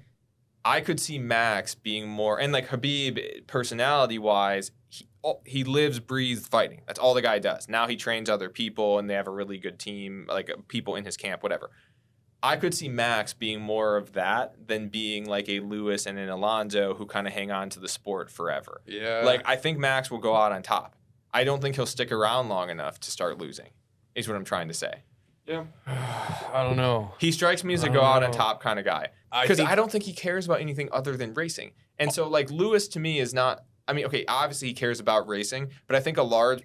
I could see Max being more, and like Habib, personality-wise, he lives, breathes fighting. That's all the guy does. Now he trains other people, and they have a really good team, like people in his camp, whatever. I could see Max being more of that than being like a Lewis and an Alonso who kind of hang on to the sport forever. Yeah. Like, I think Max will go out on top. I don't think he'll stick around long enough to start losing, is what I'm trying to say. Yeah. I don't know. He strikes me as a I go don't out on know. top kind of guy. I Because think- I don't think he cares about anything other than racing. And so, like, Lewis to me is not, I mean, okay, obviously he cares about racing, but I think a large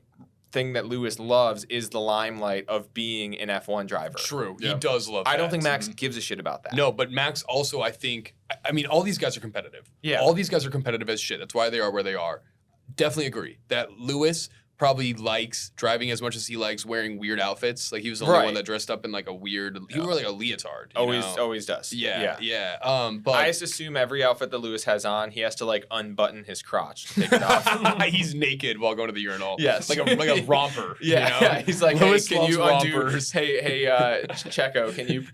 thing that Lewis loves is the limelight of being an F1 driver. True. He Yeah. does love I don't that. think Max gives a shit about that. No, but Max also, I think, I mean, all these guys are competitive. Yeah. All these guys are competitive as shit. That's why they are where they are. Definitely agree that Lewis probably likes driving as much as he likes wearing weird outfits. Like, he was the only Right. one that dressed up in like a weird, he wore like a leotard. you know? Always does. Yeah. But I just assume every outfit that Lewis has on, he has to like unbutton his crotch to take it off. he's naked while going to the urinal. Yes. Like a romper. Yeah, You know? yeah. He's like, Lewis hey, can you loves undo? rompers. Hey, Checo, can you?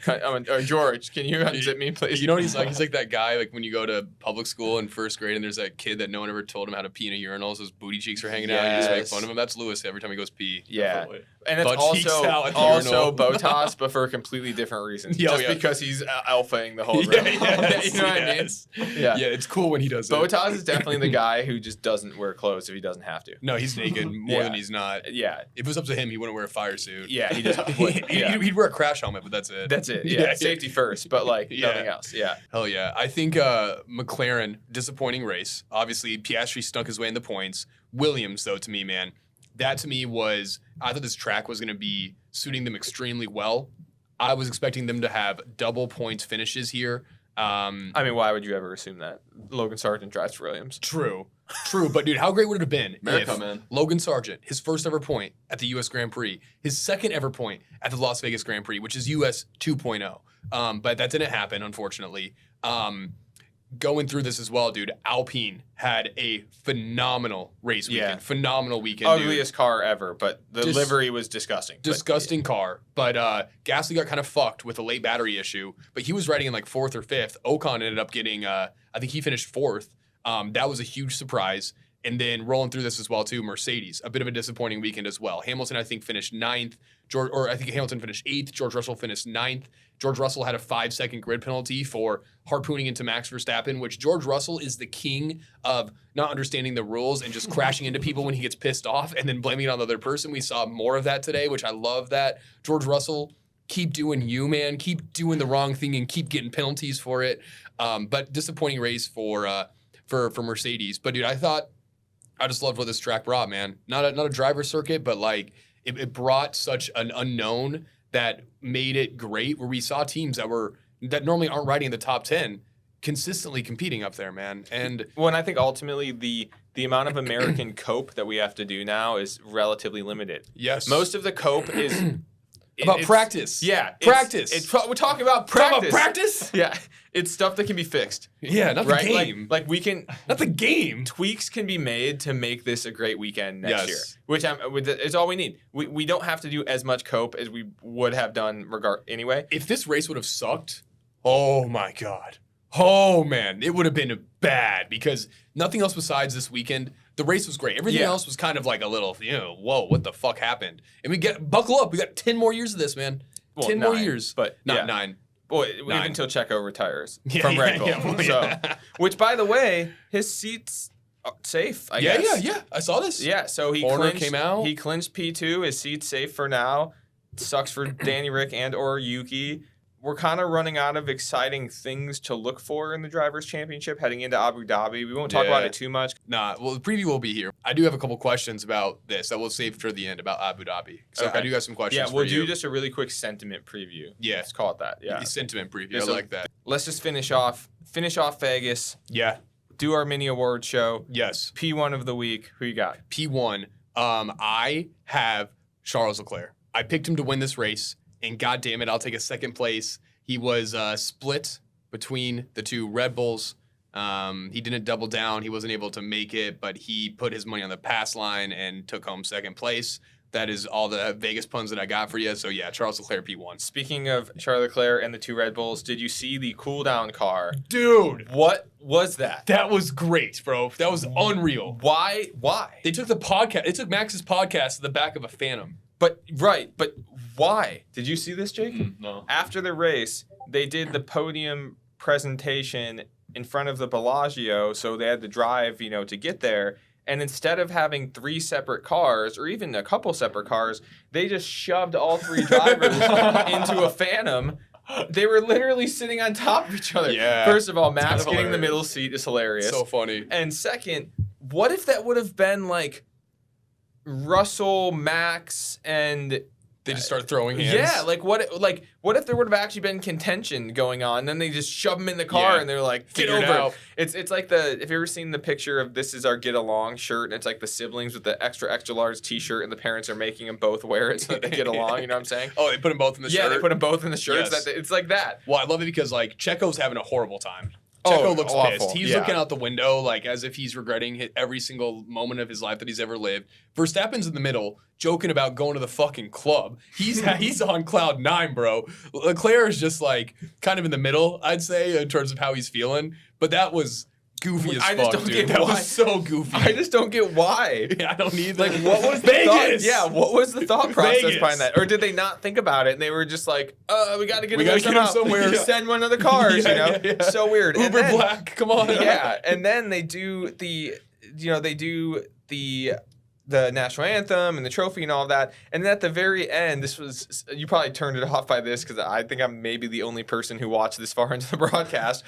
Or George, can you unzip me, please? You know what he's like? He's like that guy, like when you go to public school in first grade and there's that kid that no one ever told him how to pee in a urinal, so his booty cheeks are hanging out. You just make Yes. fun of him. That's Lewis every time he goes pee. Yeah, Definitely. and it's Butt cheeks out at the also urinal. Botas, but for completely different reasons. Yeah, Just yeah. because he's alphaing the whole Yeah, room. yes, you know what yes. I mean? Yeah. Yeah, it's cool when he does it. Botas is definitely the guy who just doesn't wear clothes if he doesn't have to. No, he's naked more Yeah. than he's not. Yeah, If it was up to him, he wouldn't wear a fire suit. yeah, he just He'd, he'd wear a crash helmet, but that's it. That's it. Yeah, Yeah, yeah. safety first, but like Yeah. nothing else. Yeah. Hell yeah. I think McLaren, disappointing race. Obviously, Piastri snuck his way in the points. Williams, though, to me, man, that to me was, I thought this track was going to be suiting them extremely well. I was expecting them to have double points finishes here. I mean, why would you ever assume that? Logan Sargent drives for Williams. True. But dude, how great would it have been America, if man. Logan Sargent, his first ever point at the US Grand Prix, his second ever point at the Las Vegas Grand Prix, which is US 2.0. But that didn't happen, unfortunately. Going through this as well, dude, Alpine had a phenomenal race weekend. Yeah. Phenomenal weekend, dude. Ugliest car ever, but the Dis- livery was disgusting. But- Disgusting car. But Gasly got kind of fucked with a late battery issue, but he was riding in like 4th or 5th. Ocon ended up getting, I think he finished 4th. That was a huge surprise. And then rolling through this as well, too, Mercedes, a bit of a disappointing weekend as well. Hamilton, I think, finished 9th. I think Hamilton finished 8th. George Russell finished 9th. George Russell had a 5-second grid penalty for harpooning into Max Verstappen, which George Russell is the king of not understanding the rules and just crashing into people when he gets pissed off and then blaming it on the other person. We saw more of that today, which I love that. George Russell, keep doing you, man. Keep doing the wrong thing and keep getting penalties for it. But disappointing race for Mercedes. But, dude, I just loved what this track brought, man. Not a driver circuit, but like it brought such an unknown that made it great. Where we saw teams that normally aren't riding in the top 10 consistently competing up there, man. And Well, and I think ultimately the amount of American cope that we have to do now is relatively limited. yes, Most of the cope is about it's- practice. Yeah, Practice. We're talking about Talk practice. about practice. Yeah, it's stuff that can be fixed. Yeah, not right? the game. Like we can not the game. tweaks can be made to make this a great weekend next Yes. year, which is all we need. We don't have to do as much cope as we would have done anyway. If this race would have sucked, oh my god. Oh man, it would have been bad because nothing else besides this weekend. The race was great. Everything Yeah. else was kind of like a little, whoa, what the fuck happened? And buckle up. We got 10 more years of this, man. Well, 10 more 9, years. but Not yeah. 9. Boy, 9. even until Checo retires Yeah, from Red Bull. well, So, yeah. which by the way, his seat's safe. I Yeah, guess. yeah. I saw this. Yeah, so he Horner clinched, came out. He clinched P2. His seat's safe for now. Sucks for Danny Rick and or Yuki. We're kind of running out of exciting things to look for in the Drivers' Championship heading into Abu Dhabi. We won't talk about Yeah. it too much. Nah, well, the preview will be here. I do have a couple questions about this that we'll save for the end about Abu Dhabi. So Okay. I do have some questions Yeah, we'll for you. do just a really quick sentiment preview. Yeah. Let's call it that. Yeah. Sentiment preview. Yeah, I so- like that. Let's just finish off Vegas, Yeah. do our mini award show. Yes. P1 of the week. Who you got? P1. I have Charles Leclerc. I picked him to win this race, and god damn it, I'll take a second place. He was split between the two Red Bulls. He didn't double down. He wasn't able to make it, but he put his money on the pass line and took home second place. That is all the Vegas puns that I got for you. So yeah, Charles Leclerc P1. Speaking of Charles Leclerc and the two Red Bulls, did you see the cool down car? Dude, What was that? that was great, bro. That was unreal. Why? They took the podcast. They took Max's podcast to the back of a Phantom. But why? Did you see this, Jake? No. After the race, they did the podium presentation in front of the Bellagio, so they had to drive, to get there. And instead of having 3 separate cars, or even a couple separate cars, they just shoved all 3 drivers into a Phantom. They were literally sitting on top of each other. Yeah. First of all, Max That's getting the hilarious. middle seat is hilarious. So funny. And second, what if that would have been like Russell, Max, and They just start throwing hands. yeah, what if there would have actually been contention going on? Then they just shove them in the car Yeah. and they're like, get Figure it over out. it. It's like have you ever seen the picture of This Is Our Get Along shirt? And it's like the siblings with the extra large T-shirt, and the parents are making them both wear it so that they get along. You know what I'm saying? Oh, they put them both in the Yeah, shirt. they put them both in the shirts. Yes. It's like that. Well, I love it because like Checo's having a horrible time. Oh, Checo looks awful. pissed. He's Yeah. looking out the window like as if he's regretting every single moment of his life that he's ever lived. Verstappen's in the middle, joking about going to the fucking club. He's on cloud 9, bro. Leclerc is just like kind of in the middle, I'd say, in terms of how he's feeling. But that was goofy as I fuck, just don't dude. get That why. was so goofy. I just don't get why. I don't either. Like, what was the Vegas? thought? Yeah, what was the thought process Vegas. behind that? Or did they not think about it and they were just like, we got to get We him gotta get him somehow. somewhere. Just send one of the cars, Yeah. So weird. And Uber then- Black, come on. Yeah, and then they do the national anthem and the trophy and all of that. And then at the very end, you probably turned it off by this because I think I'm maybe the only person who watched this far into the broadcast.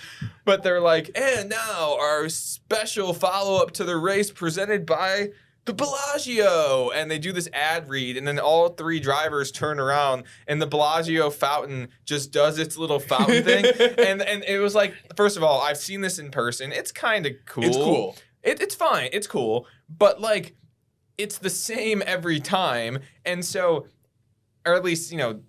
But they're like, and now our special follow-up to the race presented by the Bellagio. And they do this ad read, and then all 3 drivers turn around, and the Bellagio fountain just does its little fountain thing. And it was like, first of all, I've seen this in person. It's kind of cool. It's cool. It's fine. It's cool. But like, it's the same every time. And so, or at least, I don't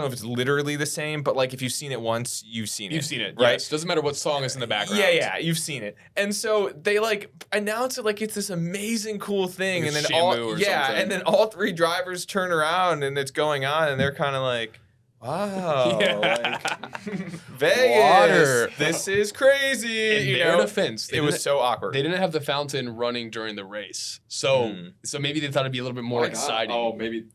know if it's literally the same, but like if you've seen it once, you've seen it. You've seen it, right? yes. Doesn't matter what song is in the background. Yeah, you've seen it. And so they like announce it like it's this amazing cool thing, Like and a then Shamu or something. and then all 3 drivers turn around and it's going on, and they're kind of like, wow, Yeah. Vegas, Water. this is crazy. In their defense, it was so awkward. They didn't have the fountain running during the race, so maybe they thought it'd be a little bit more my God. exciting. Oh, maybe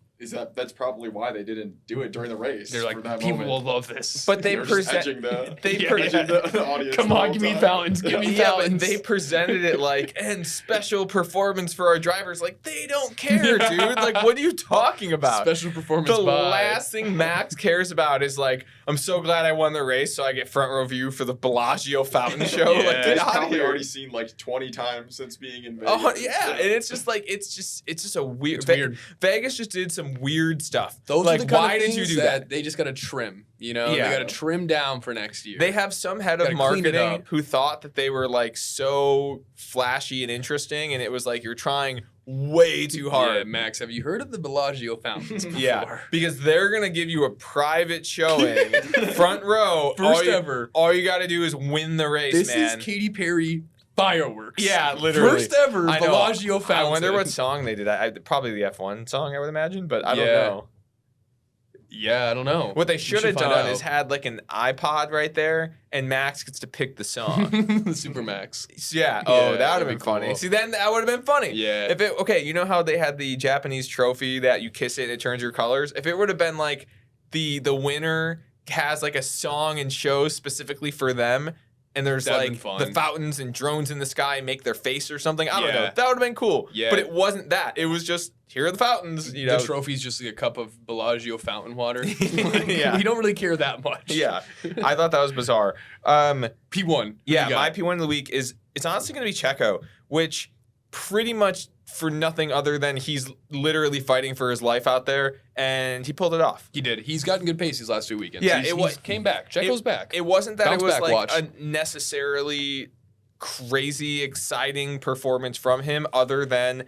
that's probably why they didn't do it during the race. They're for like, that people moment. will love this. But they They're just present. edging the, They Yeah, pre- edging the audience. Come the on, whole give me time. fountains, give me Yeah, but fountains. they presented it like, and special performance for our drivers. Like, they don't care, dude. Like, what are you talking about? Special performance The by last thing Max cares about is like, I'm so glad I won the race, so I get front row view for the Bellagio fountain show. Yeah. Like, He's get out of probably here. already seen like 20 times since being in Vegas. Oh yeah, and it's just like it's just a weird. It's weird. Vegas just did some some weird stuff. Those like, are the kind why of did things you do that? they just got to trim, you know? Yeah. They got to trim down for next year. They have some head Gotta of clean it marketing up. who thought that they were like so flashy and interesting, and it was like you're trying way too Yeah, hard. Max, have you heard of the Bellagio fountains before? Yeah, because they're gonna give you a private showing, front row. First ever. All you got to do is win the race, This man. is Katy Perry fireworks. Yeah, literally. First ever I know. Bellagio fountain. I wonder what song they did. Probably the F1 song, I would imagine, but I don't Yeah. know. Yeah, I don't know. What they We should have find done out. is had like an iPod right there, and Max gets to pick the song. the Supermax. Yeah. Oh, Yeah, that would have that'd been be funny. cool. See, then that would have been funny. Yeah. If it okay, you know how they had the Japanese trophy that you kiss it and it turns your colors? If it would have been like the winner has like a song and show specifically for them, and there's That'd been like fun. the fountains and drones in the sky make their face or something. I don't Yeah. know. That would have been cool. Yeah. But it wasn't that. It was just here are the fountains. You know. The trophy's just like a cup of Bellagio fountain water. Yeah. We don't really care that much. Yeah. I thought that was bizarre. P1. Yeah, my P1 of the week is it's honestly going to be Checo, which pretty much for nothing other than he's literally fighting for his life out there, and he pulled it off. He did. He's gotten good pace these last 2 weekends. Yeah, He's came back. Checo's back. It wasn't that Bounce it was back like watch. a necessarily crazy, exciting performance from him, other than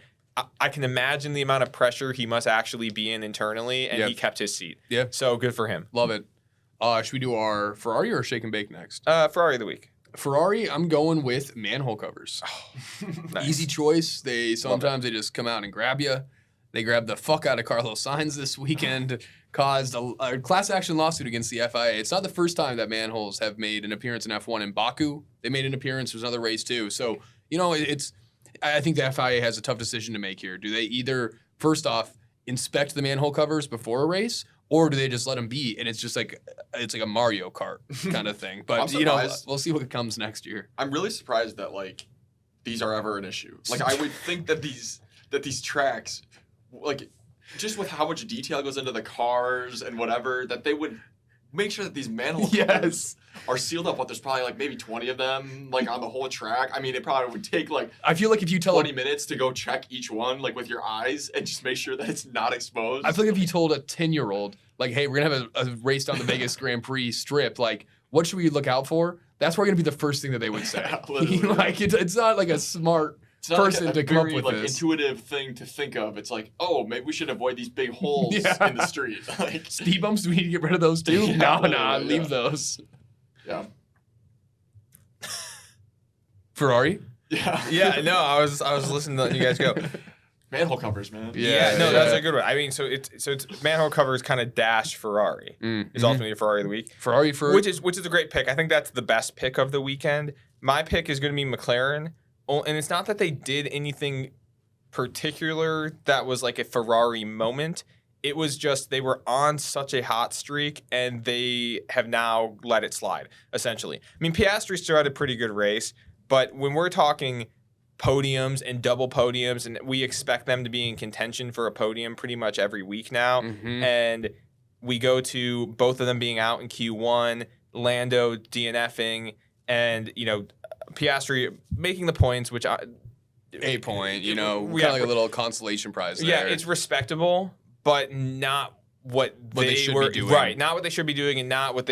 I can imagine the amount of pressure he must actually be in internally, and Yep. he kept his seat. Yeah. So good for him. Love it. Should we do our Ferrari or Shake and Bake next? Ferrari of the week. Ferrari, I'm going with manhole covers. Nice. Easy choice. They sometimes they just come out and grab you. They grabbed the fuck out of Carlos Sainz this weekend, caused a class action lawsuit against the FIA. It's not the first time that manholes have made an appearance in F1. In Baku, they made an appearance. There's another race too. So, you know, I think the FIA has a tough decision to make here. Do they either, first off, inspect the manhole covers before a race, or do they just let them be? And it's like a Mario Kart kind of thing. But, I'm you know, surprised. we'll see what comes next year. I'm really surprised that like these are ever an issue. Like I would think that these tracks, like just with how much detail goes into the cars and whatever, that they would make sure that these manhole covers are sealed up. But there's probably like maybe 20 of them like on the whole track. I mean, it probably would take like I feel like if you tell 20 minutes to go check each one like with your eyes and just make sure that it's not exposed. I feel like if you told a 10-year-old, like, hey, we're gonna have a race down the Vegas Grand Prix strip, like, what should we look out for? That's probably gonna be the first thing that they would say. Yeah, literally. Like, it's not like a smart it's not person like to come up very, with like, this. intuitive thing to think of. It's like, oh, maybe we should avoid these big holes Yeah. in the street. Like, Speed bumps, do we need to get rid of those too? Yeah, no, literally, leave yeah. those. yeah, Ferrari? yeah, Yeah, no, I was listening to you guys go. manhole covers, man. Yeah, no, that's a good one. I mean, so it's manhole covers kind of dash Ferrari is ultimately a Ferrari of the week, Ferrari for which is a great pick. I think that's the best pick of the weekend. My pick is going to be McLaren, and it's not that they did anything particular that was like a Ferrari moment. It was just they were on such a hot streak, and they have now let it slide. Essentially, I mean, Piastri still had a pretty good race, but when we're talking podiums and double podiums, and we expect them to be in contention for a podium pretty much every week now. Mhm. And we go to both of them being out in Q1, Lando DNFing, and Piastri making the points, which a point, you know, we kind of have- like a little consolation prize there. yeah, it's respectable, but not what they should be were doing. right, not what they should be doing, and not what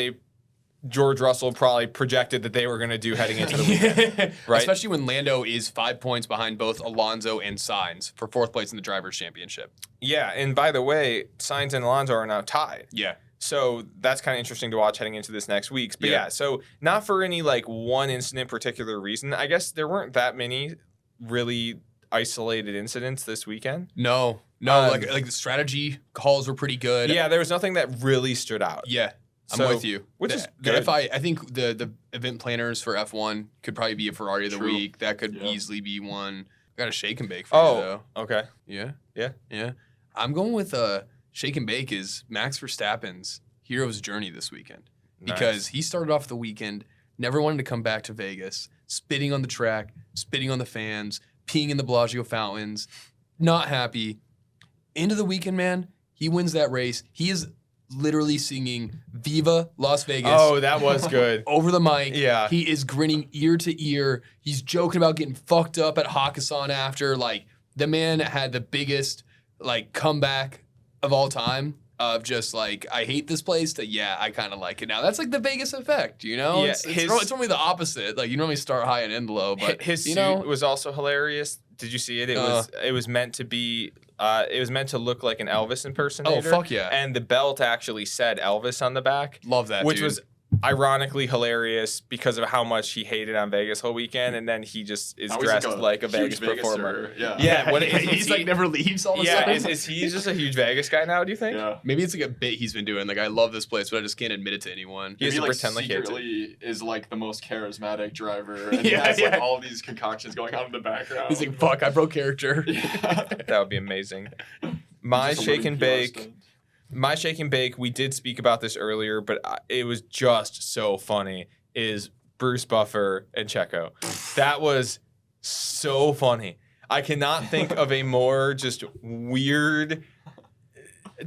George Russell probably projected that they were going to do heading into the weekend. Right. Especially when Lando is 5 points behind both Alonso and Sainz for 4th place in the Drivers' Championship. Yeah, and by the way, Sainz and Alonso are now tied. Yeah. So that's kind of interesting to watch heading into this next week. But Yeah. yeah, so not for any like one incident particular reason. I guess there weren't that many really isolated incidents this weekend. No, like the strategy calls were pretty good. Yeah, there was nothing that really stood out. Yeah. I'm So- with you. which The- is the good. I think the event planners for F1 could probably be a Ferrari of the True. week. That could Yeah. easily be one. I got a shake and bake for you Oh, though. okay. Yeah. Yeah. Yeah. I'm going with shake and bake is Max Verstappen's hero's journey this weekend. Because he started off the weekend, never wanted to come back to Vegas, spitting on the track, spitting on the fans, peeing in the Bellagio fountains, not happy. Into the weekend, man, he wins that race. He is literally singing Viva Las Vegas Oh, that was good. over the mic. Yeah. He is grinning ear to ear. He's joking about getting fucked up at Hakkasan after. Like, the man had the biggest, like, comeback of all time. Of just like, I hate this place to, yeah, I kind of like it now. That's like the Vegas effect, you know? Yeah, it's only the opposite. Like, you normally start high and end low, but his you suit know, was also hilarious. Did you see it? It was meant to be. It was meant to look like an Elvis impersonator. oh, fuck yeah. And the belt actually said Elvis on the back, Love that, which dude. was ironically hilarious because of how much he hated on Vegas whole weekend, and then he just is Now he's dressed like a huge Vegas performer. Vegaser. Yeah. Yeah, what is he's he? like never leaves all of a Yeah, sudden. is he just a huge Vegas guy now? Do you think? Yeah. Maybe it's like a bit he's been doing. Like, I love this place, but I just can't admit it to anyone. He has Maybe, to pretend like he hates it. secretly is like the most charismatic driver, and he Yeah, has yeah. like all of these concoctions going on in the background. He's like, fuck, I broke character. Yeah. That would be amazing. My Just a shake living and PR bake. stunt. My shake and bake, we did speak about this earlier, but it was just so funny, is Bruce Buffer and Checo. That was so funny. I cannot think of a more just weird,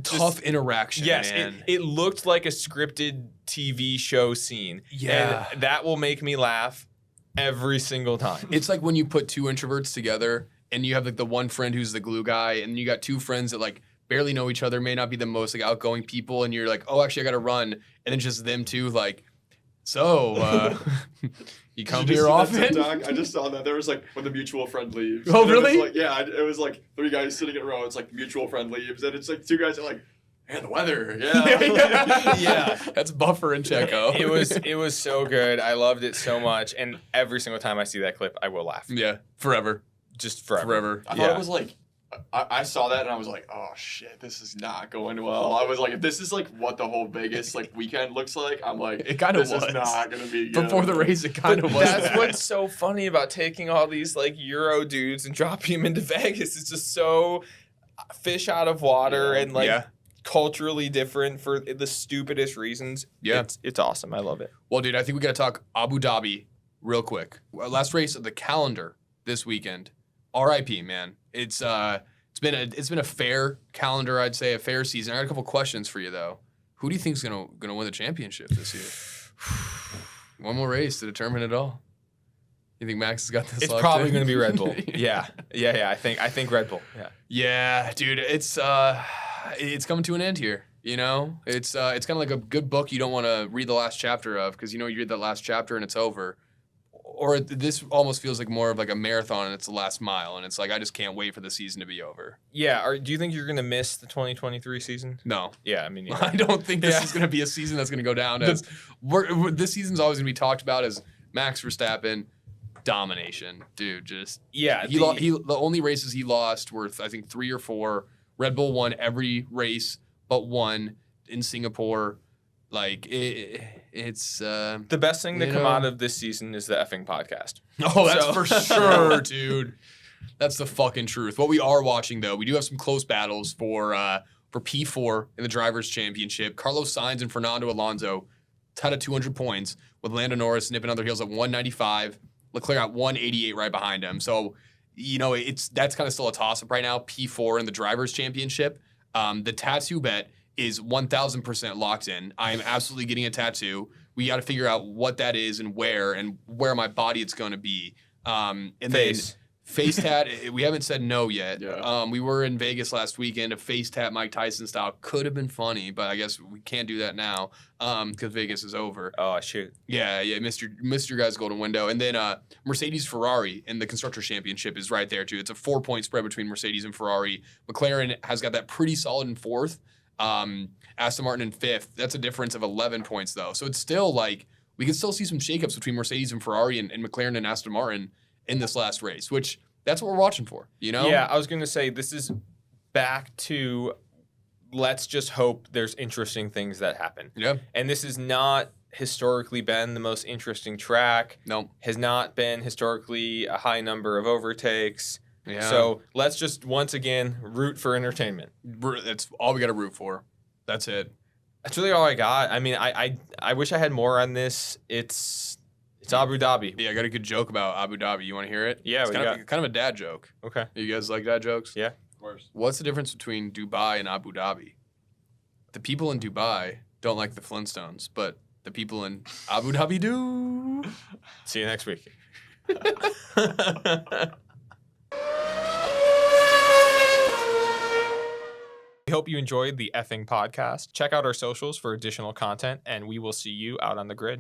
Tough interaction, yes, man. it looked like a scripted TV show scene. Yeah. And that will make me laugh every single time. It's like when you put two introverts together and you have like the one friend who's the glue guy and you got two friends that like barely know each other, may not be the most like outgoing people, and you're like, oh, actually I gotta run, and then just them two like, so you come Did you here see that often? TikTok? I just saw that. There was like when the mutual friend leaves. Oh, And it was, really? like, yeah, it was like three guys sitting in a row. It's like the mutual friend leaves, and it's like two guys are like, man, the weather. Yeah. Yeah. That's Buffer and Checo. It was so good. I loved it so much, and every single time I see that clip, I will laugh. yeah, forever. Just forever. Forever. I thought it was like, I saw that and I was like, oh shit, this is not going well. I was like, if this is like what the whole Vegas like weekend looks like, I'm like, It kinda this was. is not gonna be good. Before the race, it kind of was. That's that. what's so funny about taking all these like Euro dudes and dropping them into Vegas. It's just so fish out of water Yeah. and like Yeah. culturally different for the stupidest reasons. Yeah. It's awesome. I love it. Well, dude, I think we got to talk Abu Dhabi real quick. Last race of the calendar this weekend. R.I.P. Man. It's been a fair calendar, I'd say, a fair season. I got a couple questions for you though. Who do you think's gonna win the championship this year? One more race to determine it all. You think Max has got this? It's locked probably in? going to be Red Bull. Yeah. I think Red Bull. Yeah. Yeah, dude, it's coming to an end here. You know, it's kind of like a good book you don't want to read the last chapter of because you know you read that last chapter and it's over. Or this almost feels like more of like a marathon and it's the last mile and it's like I just can't wait for the season to be over. Yeah. Do you think you're going to miss the 2023 season? No, Yeah. I mean, yeah. I don't think this Yeah. is going to be a season that's going to go down as this season's always going to be talked about as Max Verstappen domination, dude. Just Yeah. the only races he lost were I think 3 or 4. Red Bull won every race but one in Singapore. Like it's the best thing to you come know. out of this season is the effing podcast. oh, that's So- for sure, dude. That's the fucking truth. What we are watching though, we do have some close battles for P4 in the drivers' championship. Carlos Sainz and Fernando Alonso tied at 200 points with Lando Norris nipping on their heels at 195. Leclerc at 188 right behind him. So, you know, that's kind of still a toss-up right now. P4 in the drivers' championship. The tattoo bet is 1,000% locked in. I am absolutely getting a tattoo. We got to figure out what that is and where my body it's going to be. And Face. then face tat, we haven't said no yet. Yeah. We were in Vegas last weekend. A face tat Mike Tyson style could have been funny, but I guess we can't do that now because Vegas is over. Oh, shoot. Yeah, missed your guys' golden window. And then Mercedes Ferrari in the Constructors Championship is right there too. It's a 4-point spread between Mercedes and Ferrari. McLaren has got that pretty solid in 4th. Aston Martin in 5th. That's a difference of 11 points though. So it's still like we can still see some shakeups between Mercedes and Ferrari and McLaren and Aston Martin in this last race, which that's what we're watching for, you know? Yeah, I was going to say this is back to let's just hope there's interesting things that happen. Yeah. And this has not historically been the most interesting track, No. has not been historically a high number of overtakes. Yeah. So let's just once again root for entertainment. That's all we got to root for. That's it. That's really all I got. I mean, I wish I had more on this. It's Abu Dhabi. Yeah, I got a good joke about Abu Dhabi. You want to hear it? Yeah, it's what you kind of a dad joke. Okay. You guys like dad jokes? Yeah. Of course. What's the difference between Dubai and Abu Dhabi? The people in Dubai don't like the Flintstones, but the people in Abu Dhabi do. See you next week. hope you enjoyed the effing podcast. Check out our socials for additional content, and we will see you out on the grid.